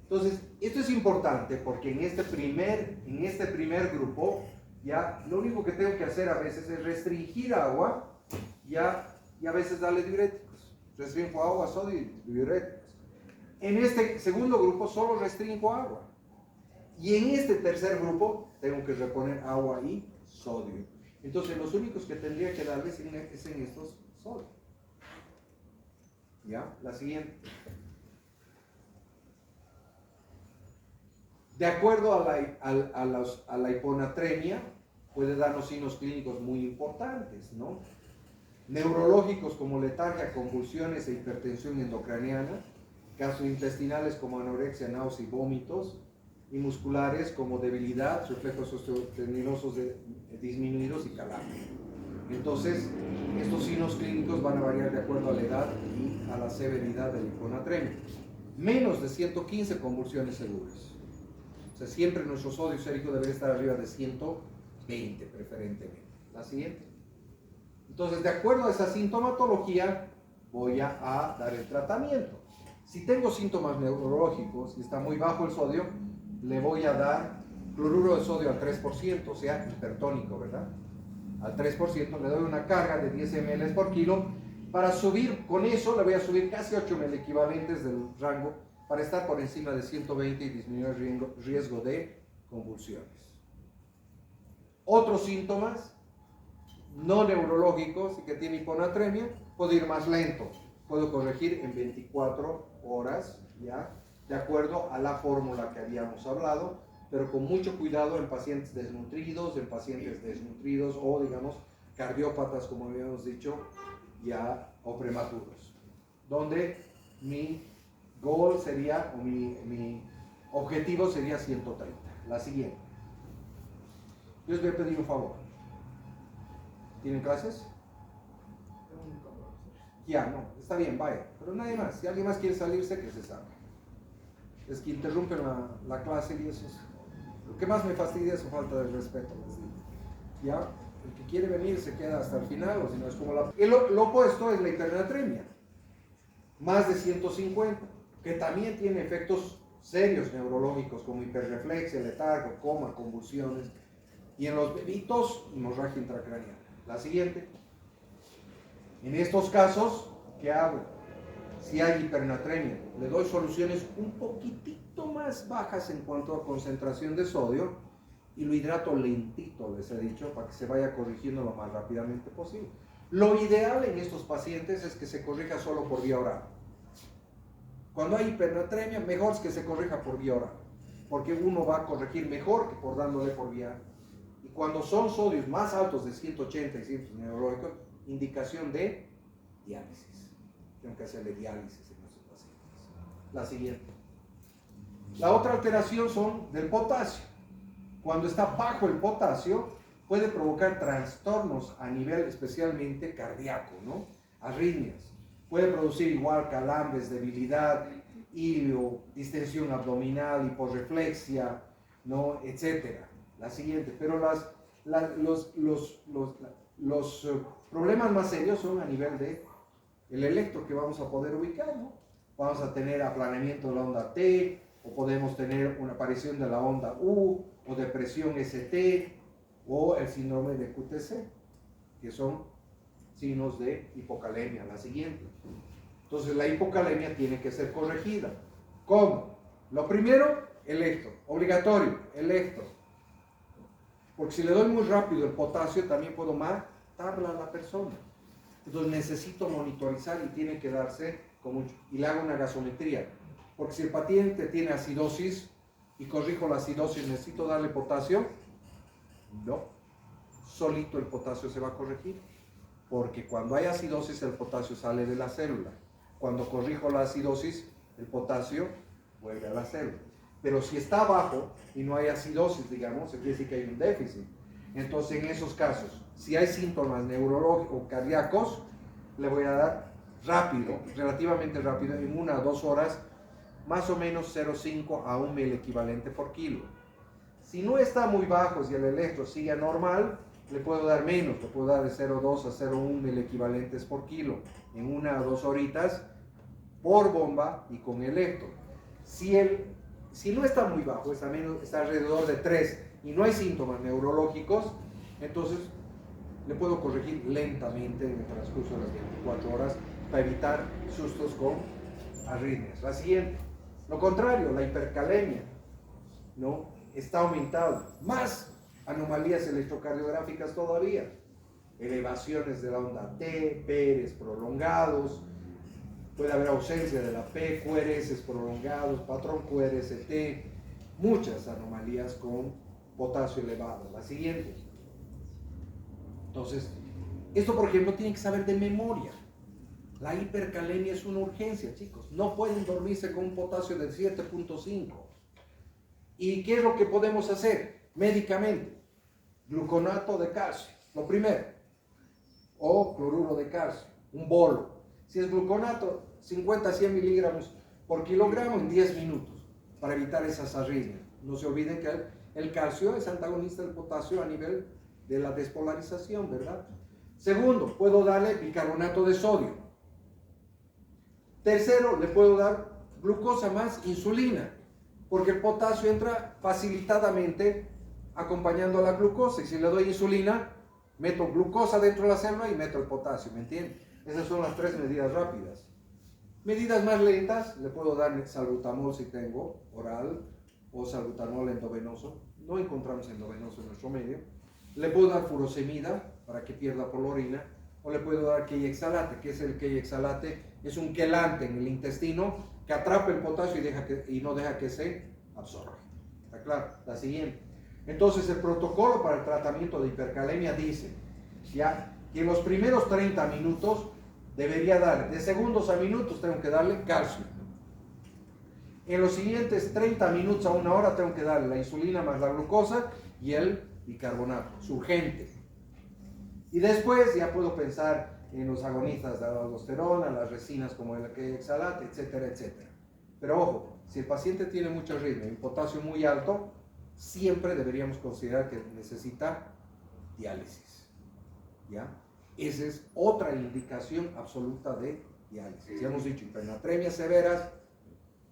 Entonces, esto es importante porque en este primer grupo, ya lo único que tengo que hacer a veces es restringir agua y a veces darle diuréticos. Restringo agua, sodio y diuréticos. En este segundo grupo solo restringo agua. Y en este tercer grupo tengo que reponer agua y sodio. Entonces, los únicos que tendría que darles es en estos sodio. ¿Ya? La siguiente. De acuerdo a la hiponatremia, puede darnos signos clínicos muy importantes, ¿no? Neurológicos como letargia, convulsiones e hipertensión endocraniana, gastrointestinales como anorexia, náusea y vómitos, y musculares como debilidad, reflejos osteotendinosos disminuidos y calambre. Entonces, estos signos clínicos van a variar de acuerdo a la edad y a la severidad de la hiponatremia. Menos de 115 convulsiones seguras. O sea, siempre nuestro sodio sérico debería estar arriba de 120 preferentemente. La siguiente. Entonces, de acuerdo a esa sintomatología, voy a dar el tratamiento. Si tengo síntomas neurológicos y está muy bajo el sodio, le voy a dar cloruro de sodio al 3%, o sea, hipertónico, ¿verdad? Al 3%, le doy una carga de 10 ml por kilo. Para subir, con eso le voy a subir casi 8 ml equivalentes del rango para estar por encima de 120 y disminuir el riesgo de convulsiones. Otros síntomas no neurológicos y que tiene hiponatremia, puedo ir más lento, puedo corregir en 24 horas, ¿ya? De acuerdo a la fórmula que habíamos hablado, pero con mucho cuidado en pacientes desnutridos, o digamos cardiópatas, como habíamos dicho, ya, o prematuros, donde mi goal sería, o mi objetivo sería 130. La siguiente. Yo les voy a pedir un favor. ¿Tienen clases? Ya, no, está bien, vaya, pero nadie más. Si alguien más quiere salirse, que se salga. Es que interrumpen la clase y eso es... Lo que más me fastidia es su falta de respeto, les digo. Ya, el que quiere venir se queda hasta el final, o si no es como la... Lo opuesto es la hipernatremia, más de 150, que también tiene efectos serios neurológicos como hiperreflexia, letargo, coma, convulsiones, y en los bebitos, hemorragia intracraneal. La siguiente. En estos casos, ¿qué hago? Si hay hipernatremia, le doy soluciones un poquitito más bajas en cuanto a concentración de sodio y lo hidrato lentito, les he dicho, para que se vaya corrigiendo lo más rápidamente posible. Lo ideal en estos pacientes es que se corrija solo por vía oral. Cuando hay hipernatremia, mejor es que se corrija por vía oral, porque uno va a corregir mejor que por dándole por vía. Y cuando son sodios más altos de 180 y 100 neurológicos, indicación de diálisis. Tengo que hacerle diálisis en estos pacientes. La siguiente. La otra alteración son del potasio. Cuando está bajo el potasio, puede provocar trastornos a nivel especialmente cardíaco, ¿no? Arritmias. Puede producir igual calambres, debilidad, ilio, distensión abdominal, hiporreflexia, ¿no? Etcétera. La siguiente. Pero los problemas más serios son a nivel de el electro que vamos a poder ubicar, ¿no? Vamos a tener aplanamiento de la onda T, o podemos tener una aparición de la onda U, o depresión ST, o el síndrome de QTC, que son signos de hipocalemia. La siguiente. Entonces la hipocalemia tiene que ser corregida. ¿Cómo? Lo primero, electro, obligatorio, electro. Porque si le doy muy rápido el potasio, también puedo matarla a la persona. Entonces necesito monitorizar y tiene que darse con mucho. Y le hago una gasometría. Porque si el paciente tiene acidosis y corrijo la acidosis, ¿necesito darle potasio? No. Solito el potasio se va a corregir. Porque cuando hay acidosis, el potasio sale de la célula. Cuando corrijo la acidosis, el potasio vuelve a la célula. Pero si está bajo y no hay acidosis, digamos, quiere decir que hay un déficit. Entonces, en esos casos, si hay síntomas neurológicos o cardíacos, le voy a dar rápido, relativamente rápido, en 1 a 2 horas, más o menos 0,5 a 1 mil equivalente por kilo. Si no está muy bajo, si el electro sigue normal, le puedo dar menos, le puedo dar de 0,2 a 0,1 mil equivalentes por kilo, en 1 a 2 horitas, por bomba y con electro. Si no está muy bajo, está alrededor de 3 y no hay síntomas neurológicos, entonces le puedo corregir lentamente en el transcurso de las 24 horas para evitar sustos con arritmias. La siguiente, lo contrario, la hipercalemia, ¿no? Está aumentado. Más anomalías electrocardiográficas todavía. Elevaciones de la onda T, PRs prolongados, puede haber ausencia de la P, QRS prolongados, patrón QRST, muchas anomalías con potasio elevado. La siguiente. Entonces, esto por ejemplo tienen que saber de memoria. La hipercalemia es una urgencia, chicos. No pueden dormirse con un potasio de 7.5. ¿Y qué es lo que podemos hacer? Médicamente, gluconato de calcio, lo primero, o cloruro de calcio, un bolo. Si es gluconato, 50 a 100 miligramos por kilogramo en 10 minutos, para evitar esas arritmias. No se olviden que el calcio es antagonista del potasio a nivel de la despolarización, ¿verdad? Segundo, puedo darle bicarbonato de sodio. Tercero, le puedo dar glucosa más insulina, porque el potasio entra facilitadamente acompañando a la glucosa, y si le doy insulina, meto glucosa dentro de la célula y meto el potasio, ¿me entienden? Esas son las 3 medidas rápidas. Medidas más lentas, le puedo dar salbutamol si tengo, oral, o salbutamol endovenoso. No encontramos endovenoso en nuestro medio. Le puedo dar furosemida para que pierda por la orina, o le puedo dar queyexalate. ¿Qué es el queyexalate? Es un quelante en el intestino que atrapa el potasio y no deja que se absorba. ¿Está claro? La siguiente. Entonces, el protocolo para el tratamiento de hipercalemia dice ya que en los primeros 30 minutos debería darle, de segundos a minutos tengo que darle calcio. En los siguientes 30 minutos a 1 hora tengo que darle la insulina más la glucosa y el bicarbonato, es urgente. Y después ya puedo pensar en los agonistas de la aldosterona, las resinas como el queyexalate, etcétera, etcétera. Pero ojo, si el paciente tiene mucho ritmo y un potasio muy alto, siempre deberíamos considerar que necesita diálisis. ¿Ya? Esa es otra indicación absoluta de diálisis. Ya hemos dicho hipernatremias severas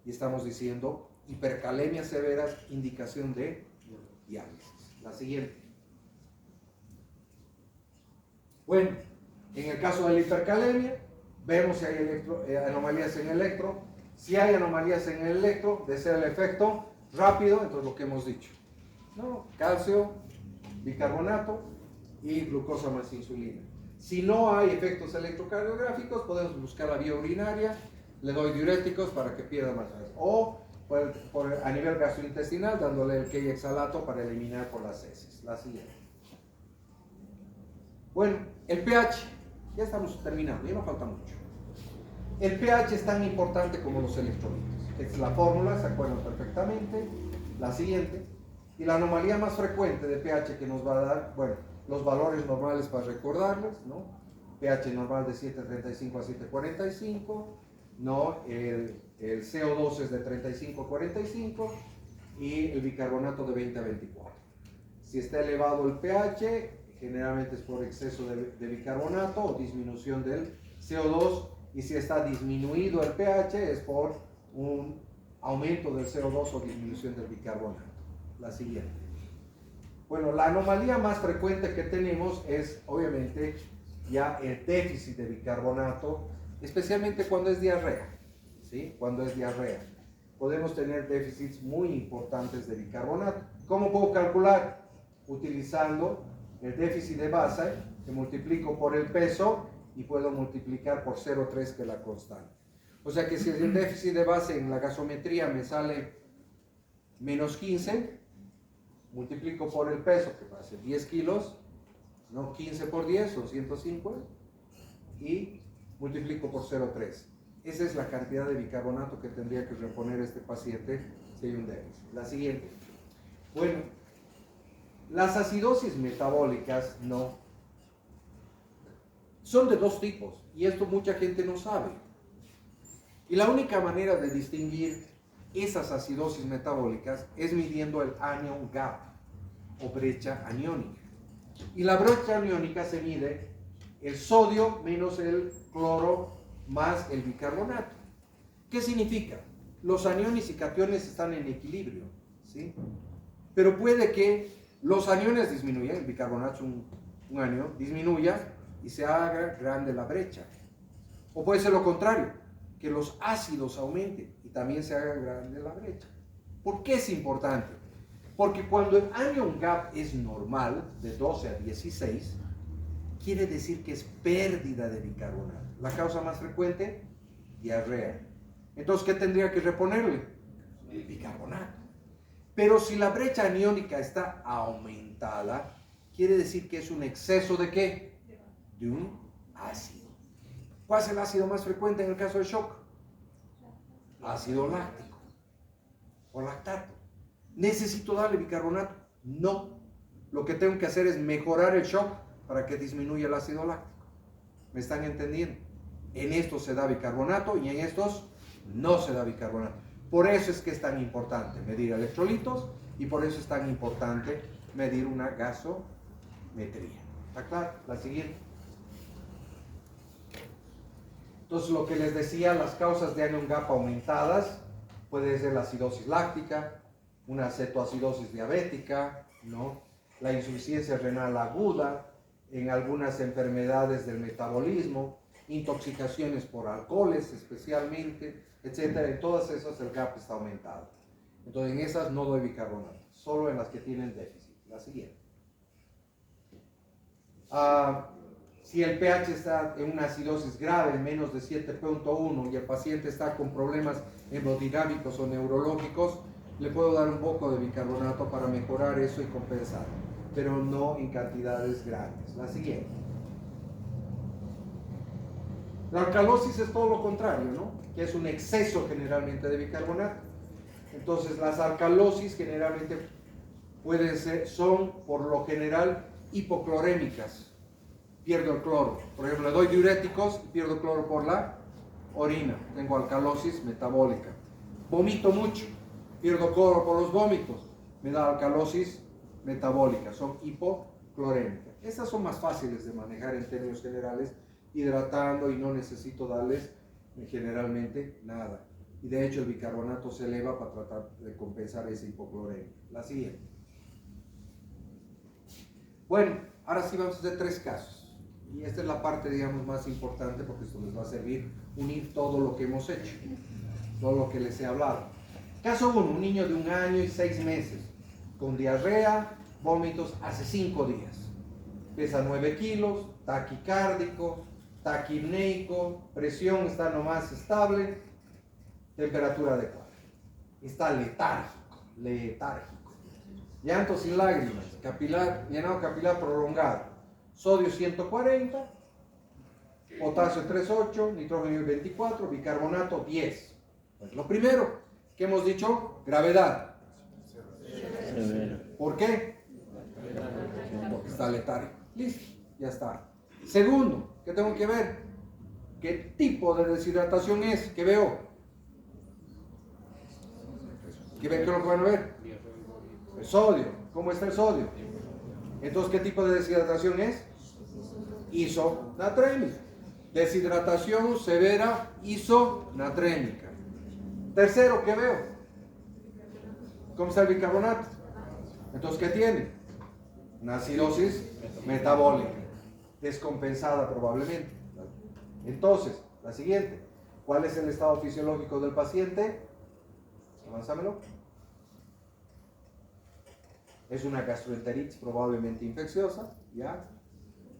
y estamos diciendo hipercalemias severas, indicación de diálisis. La siguiente. Bueno, en el caso de la hipercalemia, vemos si hay anomalías en el electro. Si hay anomalías en el electro, de ser el efecto rápido, entonces lo que hemos dicho, ¿no? Calcio, bicarbonato y glucosa más insulina. Si no hay efectos electrocardiográficos, podemos buscar la vía urinaria, le doy diuréticos para que pierda más grasa. O a nivel gastrointestinal, dándole el queyexalato para eliminar por las heces. La siguiente. Bueno, el pH, ya estamos terminando, ya no falta mucho. El pH es tan importante como los electrolitos. Esta es la fórmula, se acuerdan perfectamente. La siguiente. Y la anomalía más frecuente de pH que nos va a dar, bueno, los valores normales para recordarles, ¿no? pH normal de 7.35 a 7.45, ¿no? El CO2 es de 35 a 45 y el bicarbonato de 20 a 24. Si está elevado el pH, generalmente es por exceso de bicarbonato o disminución del CO2, y si está disminuido el pH es por un aumento del CO2 o disminución del bicarbonato. La siguiente. Bueno, la anomalía más frecuente que tenemos es obviamente ya el déficit de bicarbonato, especialmente cuando es diarrea, ¿sí? Cuando es diarrea. Podemos tener déficits muy importantes de bicarbonato. ¿Cómo puedo calcular? utilizando el déficit de base, que multiplico por el peso y puedo multiplicar por 0,3, que es la constante. O sea que si el déficit de base en la gasometría me sale menos 15, multiplico por el peso, que va a ser 10 kilos, ¿no? 15 por 10 son 105, y multiplico por 0,3. Esa es la cantidad de bicarbonato que tendría que reponer este paciente si hay un déficit. La siguiente. Bueno, las acidosis metabólicas no son de dos tipos, y esto mucha gente no sabe. Y la única manera de distinguir esas acidosis metabólicas es midiendo el anion gap o brecha aniónica. Y la brecha aniónica se mide el sodio menos el cloro más el bicarbonato. ¿Qué significa? Los aniones y cationes están en equilibrio, ¿sí? Pero puede que los aniones disminuyan, el bicarbonato es un anión, disminuya y se haga grande la brecha. O puede ser lo contrario, que los ácidos aumenten y también se haga grande la brecha. ¿Por qué es importante? Porque cuando el anion gap es normal, de 12 a 16, quiere decir que es pérdida de bicarbonato. La causa más frecuente, diarrea. Entonces, ¿qué tendría que reponerle? El bicarbonato. Pero si la brecha aniónica está aumentada, quiere decir que es un exceso ¿de qué? De un ácido. ¿Cuál es el ácido más frecuente en el caso de shock? Ácido láctico o lactato. ¿Necesito darle bicarbonato? No. Lo que tengo que hacer es mejorar el shock para que disminuya el ácido láctico. ¿Me están entendiendo? En estos se da bicarbonato y en estos no se da bicarbonato. Por eso es que es tan importante medir electrolitos y por eso es tan importante medir una gasometría. ¿Está claro? La siguiente. Entonces, lo que les decía, las causas de anion gap aumentadas puede ser la acidosis láctica, una cetoacidosis diabética, ¿no? La insuficiencia renal aguda, en algunas enfermedades del metabolismo, intoxicaciones por alcoholes especialmente, etcétera. En todas esas el gap está aumentado. Entonces, en esas no doy bicarbonato, solo en las que tienen déficit. La siguiente. Si el pH está en una acidosis grave, menos de 7.1, y el paciente está con problemas hemodinámicos o neurológicos, le puedo dar un poco de bicarbonato para mejorar eso y compensar, pero no en cantidades grandes. La siguiente. La alcalosis es todo lo contrario, ¿no? Que es un exceso generalmente de bicarbonato. Entonces, las alcalosis generalmente son por lo general hipoclorémicas. Pierdo el cloro. Por ejemplo, le doy diuréticos y pierdo cloro por la orina. Tengo alcalosis metabólica. Vomito mucho. Pierdo cloro por los vómitos. Me da alcalosis metabólica. Son hipoclorémicas. Estas son más fáciles de manejar en términos generales, hidratando, y no necesito darles generalmente nada. Y de hecho el bicarbonato se eleva para tratar de compensar esa hipocloremia. La siguiente. Bueno, ahora sí vamos a hacer 3 casos. Y esta es la parte, digamos, más importante, porque esto les va a servir unir todo lo que hemos hecho, todo lo que les he hablado. Caso 1, un niño de 1 año y 6 meses, con diarrea, vómitos hace 5 días. Pesa 9 kilos, taquicárdico, taquipneico, presión está nomás estable, temperatura adecuada. Está letárgico. Llanto sin lágrimas, llenado capilar prolongado. Sodio 140, potasio 3,8, nitrógeno 24, bicarbonato 10. Pues lo primero que hemos dicho, gravedad. ¿Por qué? Porque está letárgico. Listo, ya está. Segundo, ¿qué tengo que ver? ¿Qué tipo de deshidratación es? ¿Qué veo? ¿Qué es lo que van a ver? El sodio. ¿Cómo está el sodio? Entonces, ¿qué tipo de deshidratación es? Isonatrémica. Deshidratación severa isonatrémica. Tercero, ¿qué veo? ¿Cómo está el bicarbonato? Entonces, ¿qué tiene? Una acidosis metabólica, descompensada probablemente. Entonces, la siguiente. ¿Cuál es el estado fisiológico del paciente? Avanzámelo. es una gastroenteritis probablemente infecciosa, ¿ya?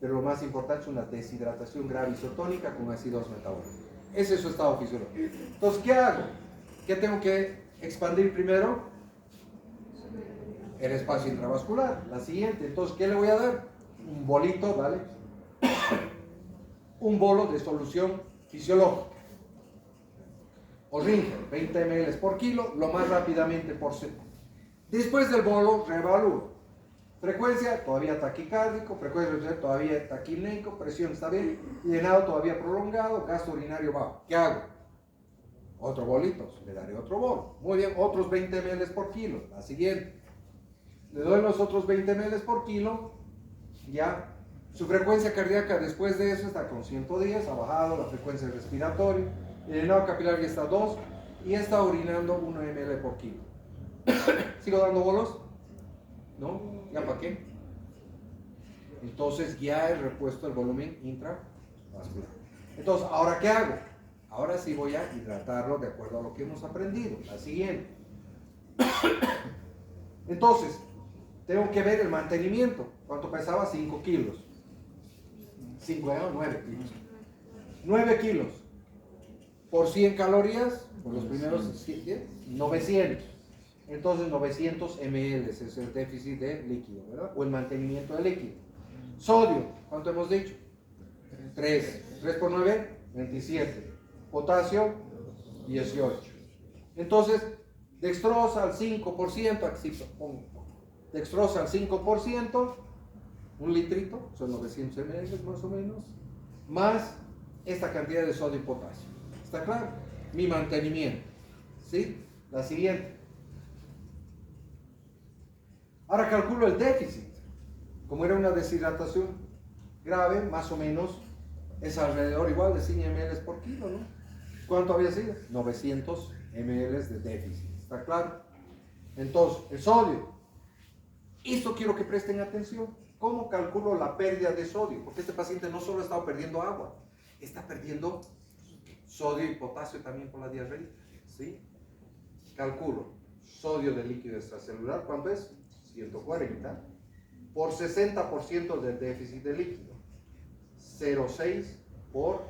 Pero lo más importante es una deshidratación grave isotónica con acidosis metabólica. Ese es su estado fisiológico. Entonces, ¿qué hago? ¿Qué tengo que expandir primero? El espacio intravascular. La siguiente. Entonces, ¿qué le voy a dar? Un bolito, ¿vale? Un bolo de solución fisiológica. Oringer, 20 ml por kilo, lo más rápidamente por segundo. Después del bolo, reevalúo. Frecuencia, todavía taquicárdico, frecuencia todavía taquineico, presión está bien, llenado todavía prolongado, gasto urinario bajo. ¿Qué hago? Otro bolito, le daré otro bolo. Muy bien, otros 20 ml por kilo. La siguiente. Le doy los otros 20 ml por kilo, ya. Su frecuencia cardíaca después de eso está con 110, ha bajado la frecuencia respiratoria, el llenado capilar ya está 2 y está urinando 1 ml por kilo. ¿Sigo dando bolos? ¿No? ¿Ya para qué? Entonces ya he repuesto el volumen intravascular. Entonces, ¿ahora qué hago? Ahora sí voy a hidratarlo de acuerdo a lo que hemos aprendido. La siguiente. Entonces, tengo que ver el mantenimiento. ¿Cuánto pesaba? 5 kilos. 5, 9 kilos. 9 kilos. Por 100 calorías, por los primeros 900. Entonces 900 ml es el déficit de líquido, ¿verdad? O el mantenimiento de líquido. Sodio, ¿cuánto hemos dicho? 3. 3 por 9, 27. Potasio, 18. Entonces, dextrosa al 5%, aquí pongo. Dextrosa al 5%, un litrito, son 900 ml más o menos, más esta cantidad de sodio y potasio. ¿Está claro? Mi mantenimiento. ¿Sí? La siguiente. Ahora calculo el déficit. Como era una deshidratación grave, más o menos es alrededor igual de 100 ml por kilo, ¿no? ¿Cuánto había sido? 900 ml de déficit. ¿Está claro? Entonces, el sodio. Esto quiero que presten atención. ¿Cómo calculo la pérdida de sodio? Porque este paciente no solo ha estado perdiendo agua, está perdiendo sodio y potasio también por la diarrea. ¿Sí? Calculo sodio de líquido extracelular, ¿cuánto es? 140 por 60% del déficit de líquido. 0,6 por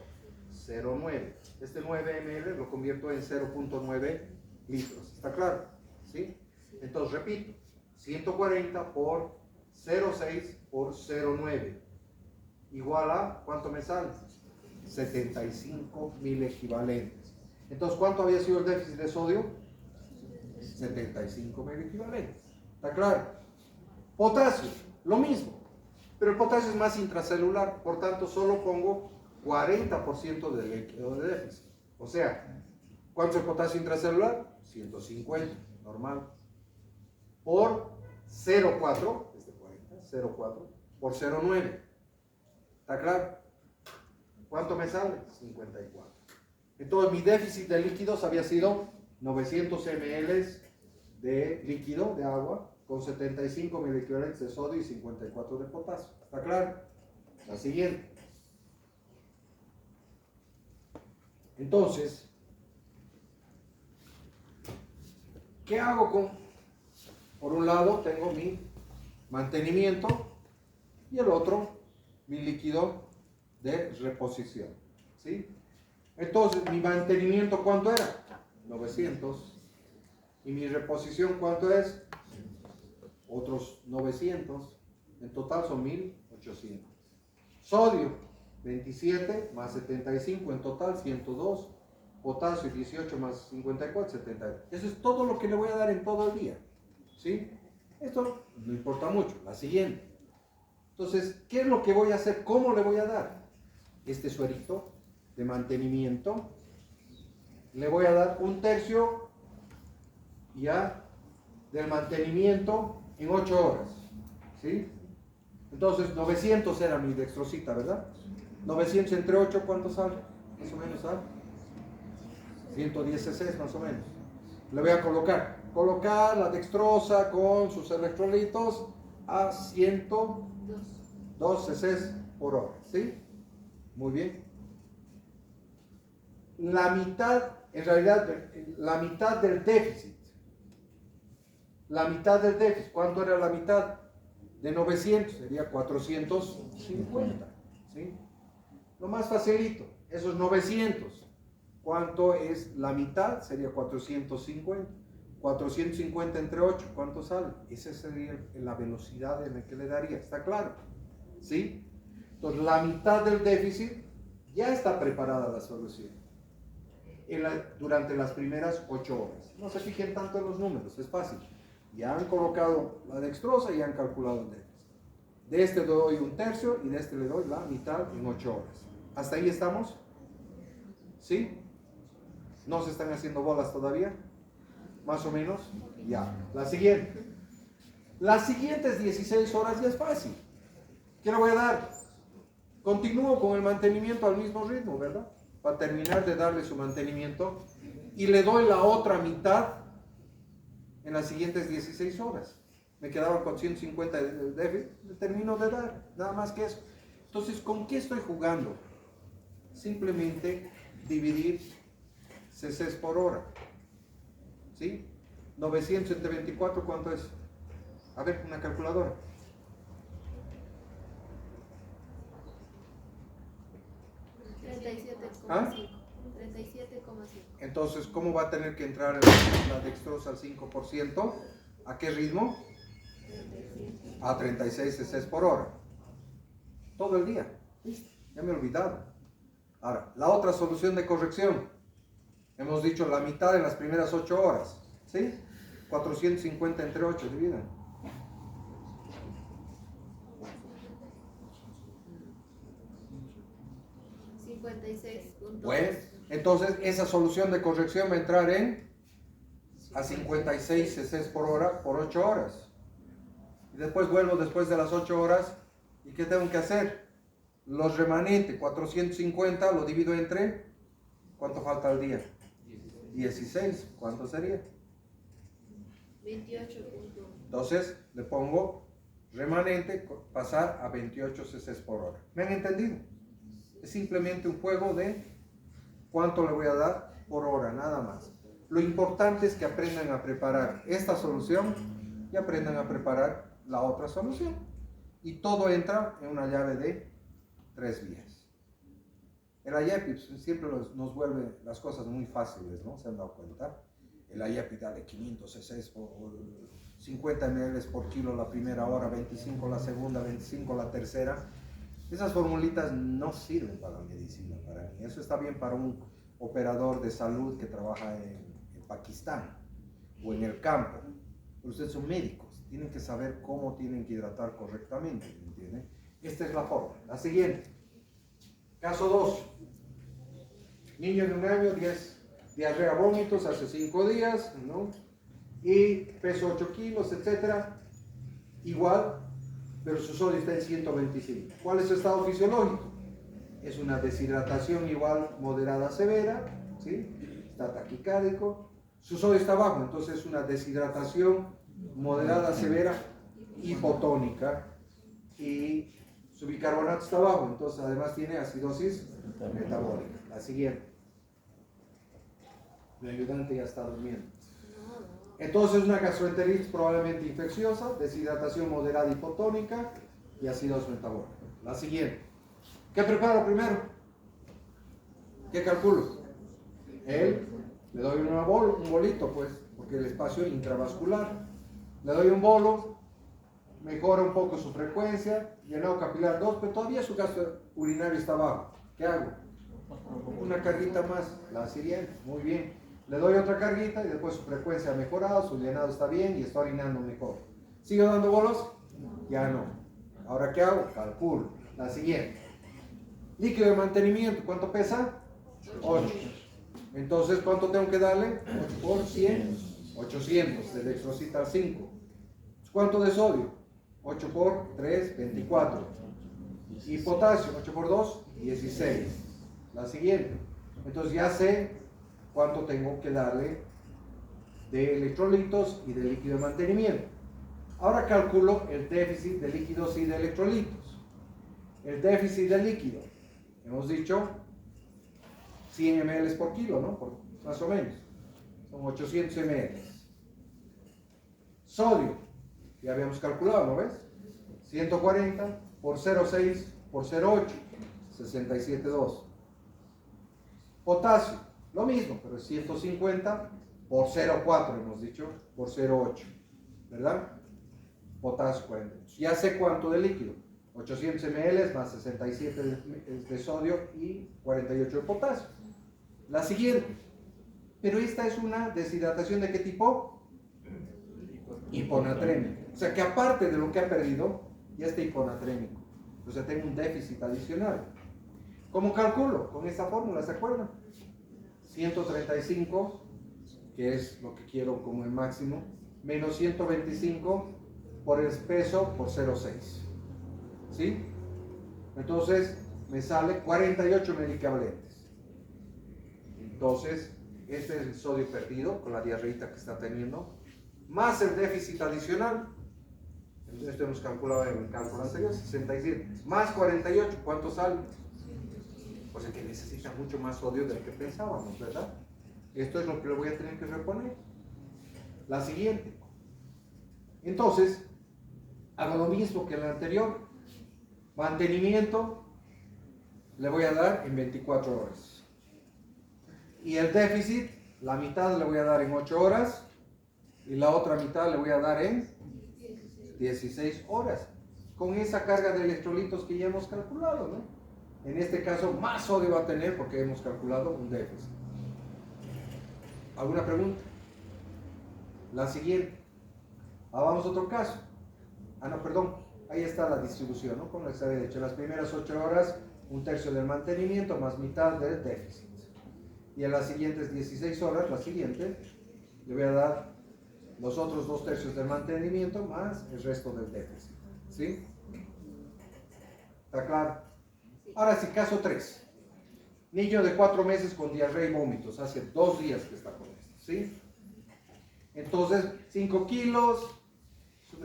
0,9. Este 9 ml lo convierto en 0,9 litros. ¿Está claro? ¿Sí? Entonces, repito. 140 por 0,6 por 0,9 igual a, ¿cuánto me sale? 75.000 equivalentes. Entonces, ¿cuánto había sido el déficit de sodio? 75.000 equivalentes. ¿Está claro? Potasio, lo mismo, pero el potasio es más intracelular, por tanto solo pongo 40% del líquido de déficit. O sea, ¿cuánto es el potasio intracelular? 150, normal. Por 0,4, este 40, 0,4 por 0,9. ¿Está claro? ¿Cuánto me sale? 54. Entonces mi déficit de líquidos había sido 900 ml de líquido, de agua, con 75.000 equivalentes de sodio y 54 de potasio. ¿Está claro? La siguiente. Entonces, ¿qué hago con? Por un lado tengo mi mantenimiento y el otro mi líquido de reposición. ¿Sí? Entonces, mi mantenimiento, ¿cuánto era? 900. ¿Y mi reposición cuánto es? Otros 900. En total son 1800. Sodio, 27 más 75, en total 102. Potasio, 18 más 54, 70. Eso es todo lo que le voy a dar en todo el día. ¿Sí? Esto no importa mucho. La siguiente. Entonces, ¿qué es lo que voy a hacer? ¿Cómo le voy a dar? Este suerito de mantenimiento. Le voy a dar 1/3 ya del mantenimiento en 8 horas. ¿Sí? Entonces, 900 era mi dextrosita, ¿verdad? 900 entre 8, ¿cuánto sale? Más o menos sale 110 cc más o menos. Le voy a colocar la dextrosa con sus electrolitos a 102 cc por hora. ¿Sí? Muy bien. La mitad, en realidad, la mitad del déficit. la mitad del déficit. ¿Cuánto era la mitad? De 900, sería 450. ¿Sí? Lo más facilito, esos 900. ¿Cuánto es la mitad? Sería 450. 450 entre 8, ¿cuánto sale? Esa sería la velocidad en la que le daría, ¿está claro? ¿Sí? Entonces, la mitad del déficit ya está preparada la solución durante las primeras 8 horas. No se fijen tanto en los números, es fácil. Ya han colocado la dextrosa y han calculado el déficit. De este le doy un tercio y de este le doy la mitad en 8 horas. ¿Hasta ahí estamos? ¿Sí? ¿No se están haciendo bolas todavía? ¿Más o menos? Ya. La siguiente. Las siguientes 16 horas ya es fácil. ¿Qué le voy a dar? Continúo con el mantenimiento al mismo ritmo, ¿verdad? Para terminar de darle su mantenimiento. Y le doy la otra mitad en las siguientes 16 horas. Me quedaban 450 de déficit, le termino de dar, nada más que eso. Entonces, ¿con qué estoy jugando? Simplemente dividir ccs por hora. ¿Sí? 900 entre 24, ¿cuánto es? A ver, una calculadora. ¿Ah? 37,5. Entonces, ¿cómo va a tener que entrar la dextrosa al 5%? ¿A qué ritmo? A 36 cc por hora. Todo el día. ¿Listo? Ya me he olvidado. Ahora, la otra solución de corrección. Hemos dicho la mitad en las primeras 8 horas. ¿Sí? 450 entre 8, dividan. Bueno, entonces esa solución de corrección va a entrar a 56 cc por hora por 8 horas. Y después vuelvo después de las 8 horas. ¿Y qué tengo que hacer? Los remanentes, 450, lo divido entre, ¿cuánto falta al día? 16, ¿cuánto sería? 28. Entonces le pongo remanente, pasar a 28 cc por hora. ¿Me han entendido? Es simplemente un juego de cuánto le voy a dar por hora, nada más. Lo importante es que aprendan a preparar esta solución y aprendan a preparar la otra solución. Y todo entra en una llave de 3 vías. El IEPI siempre nos vuelve las cosas muy fáciles, ¿no? ¿Se han dado cuenta? El IEPI dale 500 cc por 50 ml por kilo la primera hora, 25 la segunda, 25 la tercera. Esas formulitas no sirven para la medicina, para mí. Eso está bien para un operador de salud que trabaja en Pakistán o en el campo. Pero ustedes son médicos, tienen que saber cómo tienen que hidratar correctamente, ¿me entienden? Esta es la forma. La siguiente. Caso 2. Niño de 1 año, 10 diarrea, vómitos hace 5 días, ¿no? Y peso 8 kilos, etc. Igual, pero su sodio está en 125. ¿Cuál es su estado fisiológico? Es una deshidratación igual moderada severa, ¿sí? Está taquicárdico. Su sodio está bajo, entonces es una deshidratación moderada severa hipotónica. Y su bicarbonato está bajo, entonces además tiene acidosis metabólica. La siguiente. Mi ayudante ya está durmiendo. Entonces una gastroenteritis probablemente infecciosa, deshidratación moderada hipotónica y acidosis metabólica. La siguiente. ¿Qué preparo primero? ¿Qué calculo? Le doy un bolito, pues, porque el espacio es intravascular. Le doy un bolo, mejora un poco su frecuencia, llenado capilar 2, pero todavía su gasto urinario está bajo. ¿Qué hago? Una carguita más, la siguiente, muy bien. Le doy otra carguita y después su frecuencia ha mejorado, su llenado está bien y está orinando mejor. ¿Sigo dando bolos? Ya no. ¿Ahora qué hago? Calculo. La siguiente. Líquido de mantenimiento, ¿cuánto pesa? 8. Entonces, ¿cuánto tengo que darle? 8 por 100, 800 de dextrosita 5. ¿Cuánto de sodio? 8 por 3, 24. Y potasio, 8 por 2, 16. La siguiente. Entonces ya sé cuánto tengo que darle de electrolitos y de líquido de mantenimiento. Ahora calculo el déficit de líquidos y de electrolitos. El déficit de líquido, hemos dicho 100 ml por kilo, ¿no? Más o menos. Son 800 ml. Sodio, ya habíamos calculado, ¿no ves? 140 por 0,6 por 0,8, 67,2. Potasio, lo mismo, pero es 150 por 0,4, hemos dicho, por 0,8, ¿verdad? Potasio 48. Ya sé cuánto de líquido. 800 ml más 67 de sodio y 48 de potasio. La siguiente. Pero esta es una deshidratación ¿de qué tipo? Hiponatrémica. O sea que aparte de lo que ha perdido, ya está hiponatrémico. O sea, tengo un déficit adicional. ¿Cómo calculo? Con esta fórmula, ¿se acuerdan? 135, que es lo que quiero como el máximo, menos 125 por el peso por 0,6. ¿Sí? Entonces me sale 48 medicamentos. Entonces, este es el sodio perdido con la diarreita que está teniendo, más el déficit adicional. Entonces, esto hemos calculado en el cálculo anterior, 67, más 48, ¿cuánto sale? O sea que necesita mucho más sodio del que pensábamos, ¿verdad? Esto es lo que le voy a tener que reponer. La siguiente. Entonces, hago lo mismo que el anterior. Mantenimiento le voy a dar en 24 horas. Y el déficit, la mitad le voy a dar en 8 horas y la otra mitad le voy a dar en 16 horas. Con esa carga de electrolitos que ya hemos calculado, ¿no? En este caso, más sodio va a tener porque hemos calculado un déficit. ¿Alguna pregunta? La siguiente. Vamos a otro caso. No, perdón. Ahí está la distribución, ¿no? Como les había dicho, las primeras 8 horas, un tercio del mantenimiento más mitad del déficit. Y en las siguientes 16 horas, la siguiente, le voy a dar los otros 2 tercios del mantenimiento más el resto del déficit. ¿Sí? ¿Está claro? Ahora sí, caso 3. Niño de 4 meses con diarrea y vómitos. Hace 2 días que está con esto. ¿Sí? Entonces, 5 kilos. Su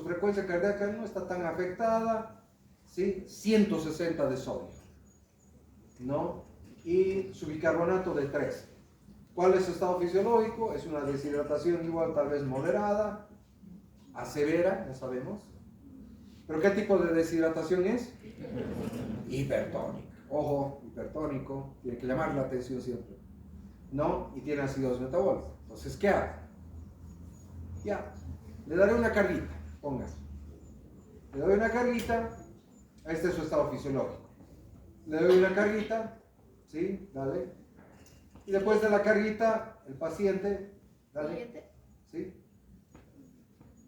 frecuencia cardíaca no está tan afectada, ¿sí? 160 de sodio, ¿no? Y su bicarbonato de 3. ¿Cuál es su estado fisiológico? Es una deshidratación igual, tal vez moderada, a severa, ya sabemos. ¿Pero qué tipo de deshidratación es? Hipertónica. Ojo, hipertónico, tiene que llamar la atención siempre, ¿no? Y tiene ácidos metabólicos. Entonces, ¿qué hago? Ya. Le daré una carguita, póngase. Le doy una carguita, este es su estado fisiológico. Le doy una carguita, ¿sí? Dale. Y después de la carguita, el paciente, dale, ¿sí?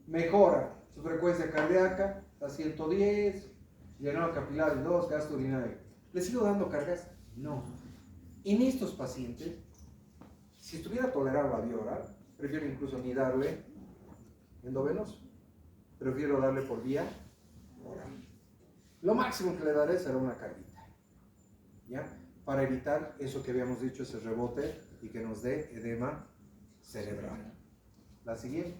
Mejora su frecuencia cardíaca, está a 110, llenado capilar de 2, gasto urinario. ¿Le sigo dando cargas? No. En estos pacientes, si estuviera tolerado la vía oral, prefiero incluso ni darle endovenoso. Prefiero darle por vía oral. Lo máximo que le daré será una carguita, ¿ya? Para evitar eso que habíamos dicho, ese rebote y que nos dé edema cerebral. La siguiente.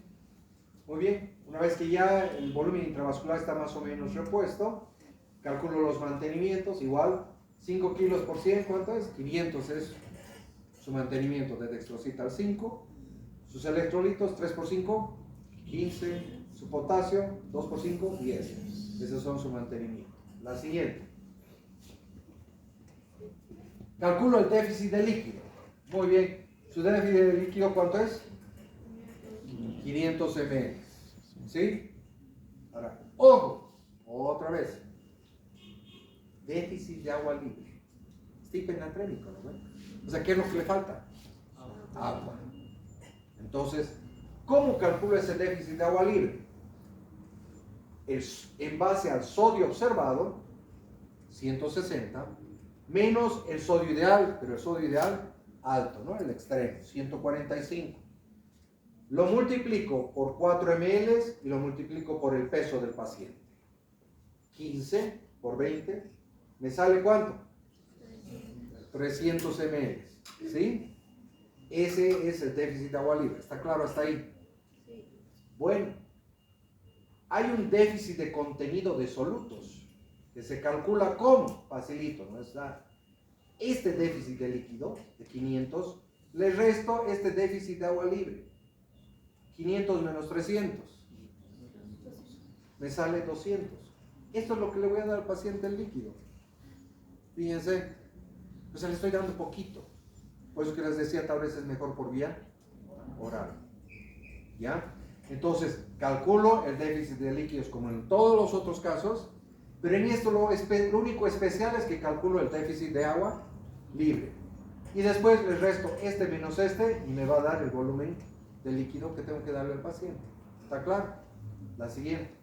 Muy bien, una vez que ya el volumen intravascular está más o menos repuesto, calculo los mantenimientos, igual 5 kilos por 100, ¿cuánto es? 500 es su mantenimiento de dextrosita al 5, sus electrolitos 3 por 5, 15, su potasio 2 por 5, 10. Esos son su mantenimiento. La siguiente. Calculo el déficit de líquido. Muy bien. ¿Su déficit de líquido cuánto es? 500 ml. ¿Sí? Ahora, ojo, otra vez. Déficit de agua libre. Está hipenatrémico, ¿no? O sea, ¿qué es lo que le falta? Agua. Entonces, ¿cómo calculo ese déficit de agua libre? En base al sodio observado, 160, menos el sodio ideal, pero el sodio ideal alto, ¿no? El extremo, 145. Lo multiplico por 4 ml y lo multiplico por el peso del paciente. 15 por 20, ¿me sale cuánto? 300 ml, ¿sí? Ese es el déficit de agua libre, ¿está claro hasta ahí? Sí. Bueno, hay un déficit de contenido de solutos que se calcula como, facilito, ¿no? Este déficit de líquido de 500, le resto este déficit de agua libre. 500 menos 300. Me sale 200. Esto es lo que le voy a dar al paciente el líquido. Fíjense, pues le estoy dando poquito. Por eso que les decía, tal vez es mejor por vía oral. ¿Ya? Entonces, calculo el déficit de líquidos como en todos los otros casos, pero en esto lo único especial es que calculo el déficit de agua libre. Y después les resto este menos este y me va a dar el volumen de líquido que tengo que darle al paciente. ¿Está claro? La siguiente.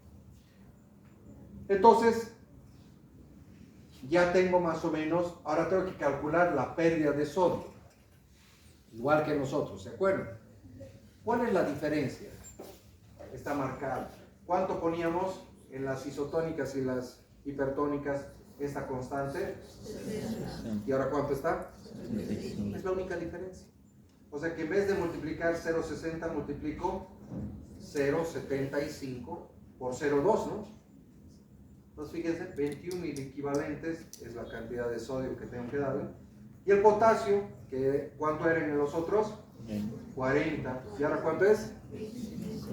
Entonces, ya tengo más o menos, ahora tengo que calcular la pérdida de sodio, igual que nosotros, ¿se acuerdan? ¿Cuál es la diferencia? Está marcado. ¿Cuánto poníamos en las isotónicas y las hipertónicas esta constante? ¿Y ahora cuánto está? Es la única diferencia. O sea que en vez de multiplicar 0,60 multiplico 0,75 por 0,2, ¿no? Entonces fíjense, 21 equivalentes es la cantidad de sodio que tengo que darle. Y el potasio, que ¿cuánto eran en los otros? 40. ¿Y ahora cuánto es?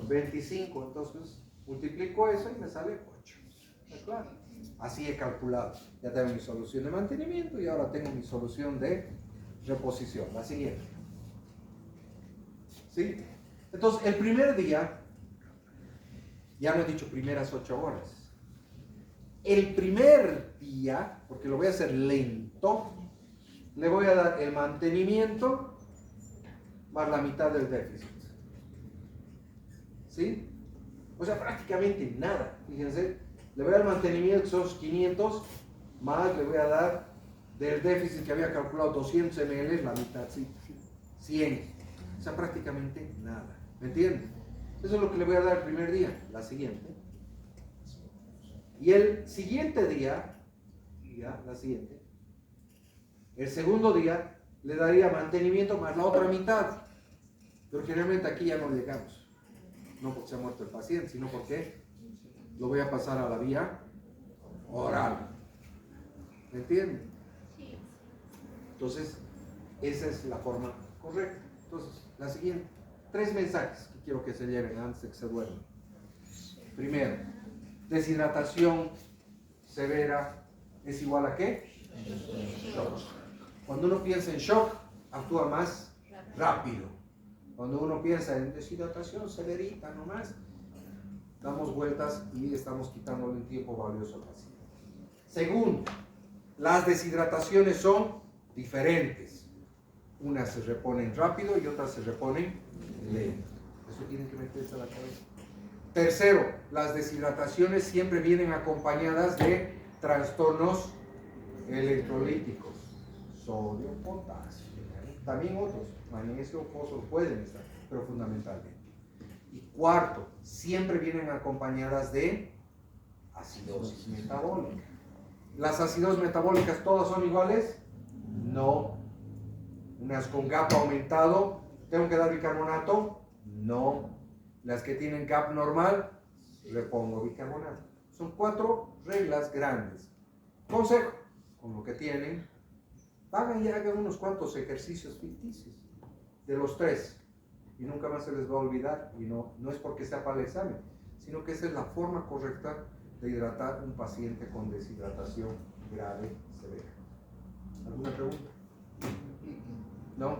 25. Entonces multiplico eso y me sale 8. ¿Está claro? Así he calculado. Ya tengo mi solución de mantenimiento y ahora tengo mi solución de reposición. La siguiente. ¿Sí? Entonces, el primer día, ya no he dicho primeras 8 horas. El primer día, porque lo voy a hacer lento, le voy a dar el mantenimiento más la mitad del déficit. ¿Sí? O sea, prácticamente nada. Fíjense, le voy a dar mantenimiento, que son 500, más le voy a dar del déficit que había calculado 200 ml, la mitad, sí, 100. O sea, prácticamente nada. ¿Me entienden? Eso es lo que le voy a dar el primer día. La siguiente. Y el siguiente día, ya, la siguiente, el segundo día le daría mantenimiento más la otra mitad. Pero generalmente aquí ya no llegamos. No porque se ha muerto el paciente, sino porque lo voy a pasar a la vía oral. ¿Me entienden? Entonces, esa es la forma correcta. Entonces, la siguiente. 3 mensajes que quiero que se lleven antes de que se duerman. Primero, deshidratación severa es igual a ¿qué? Shock. Cuando uno piensa en shock, actúa más rápido. Cuando uno piensa en deshidratación severita nomás, damos vueltas y estamos quitándole un tiempo valioso al paciente. Segundo, las deshidrataciones son diferentes. Unas se reponen rápido y otras se reponen lento. Eso tiene que meterse a la cabeza. Tercero, las deshidrataciones siempre vienen acompañadas de trastornos electrolíticos, sodio, potasio, también otros, magnesio, fósforo pueden estar, pero fundamentalmente. Y cuarto, siempre vienen acompañadas de acidosis metabólica. ¿Las acidosis metabólicas todas son iguales? No. Unas con GAP aumentado, ¿tengo que dar bicarbonato? No. Las que tienen GAP normal, le pongo bicarbonato. Son 4 reglas grandes. Consejo, con lo que tienen, hagan y hagan unos cuantos ejercicios ficticios, de los 3, y nunca más se les va a olvidar, y no es porque sea para el examen, sino que esa es la forma correcta de hidratar un paciente con deshidratación grave severa. ¿Alguna pregunta? ¿No?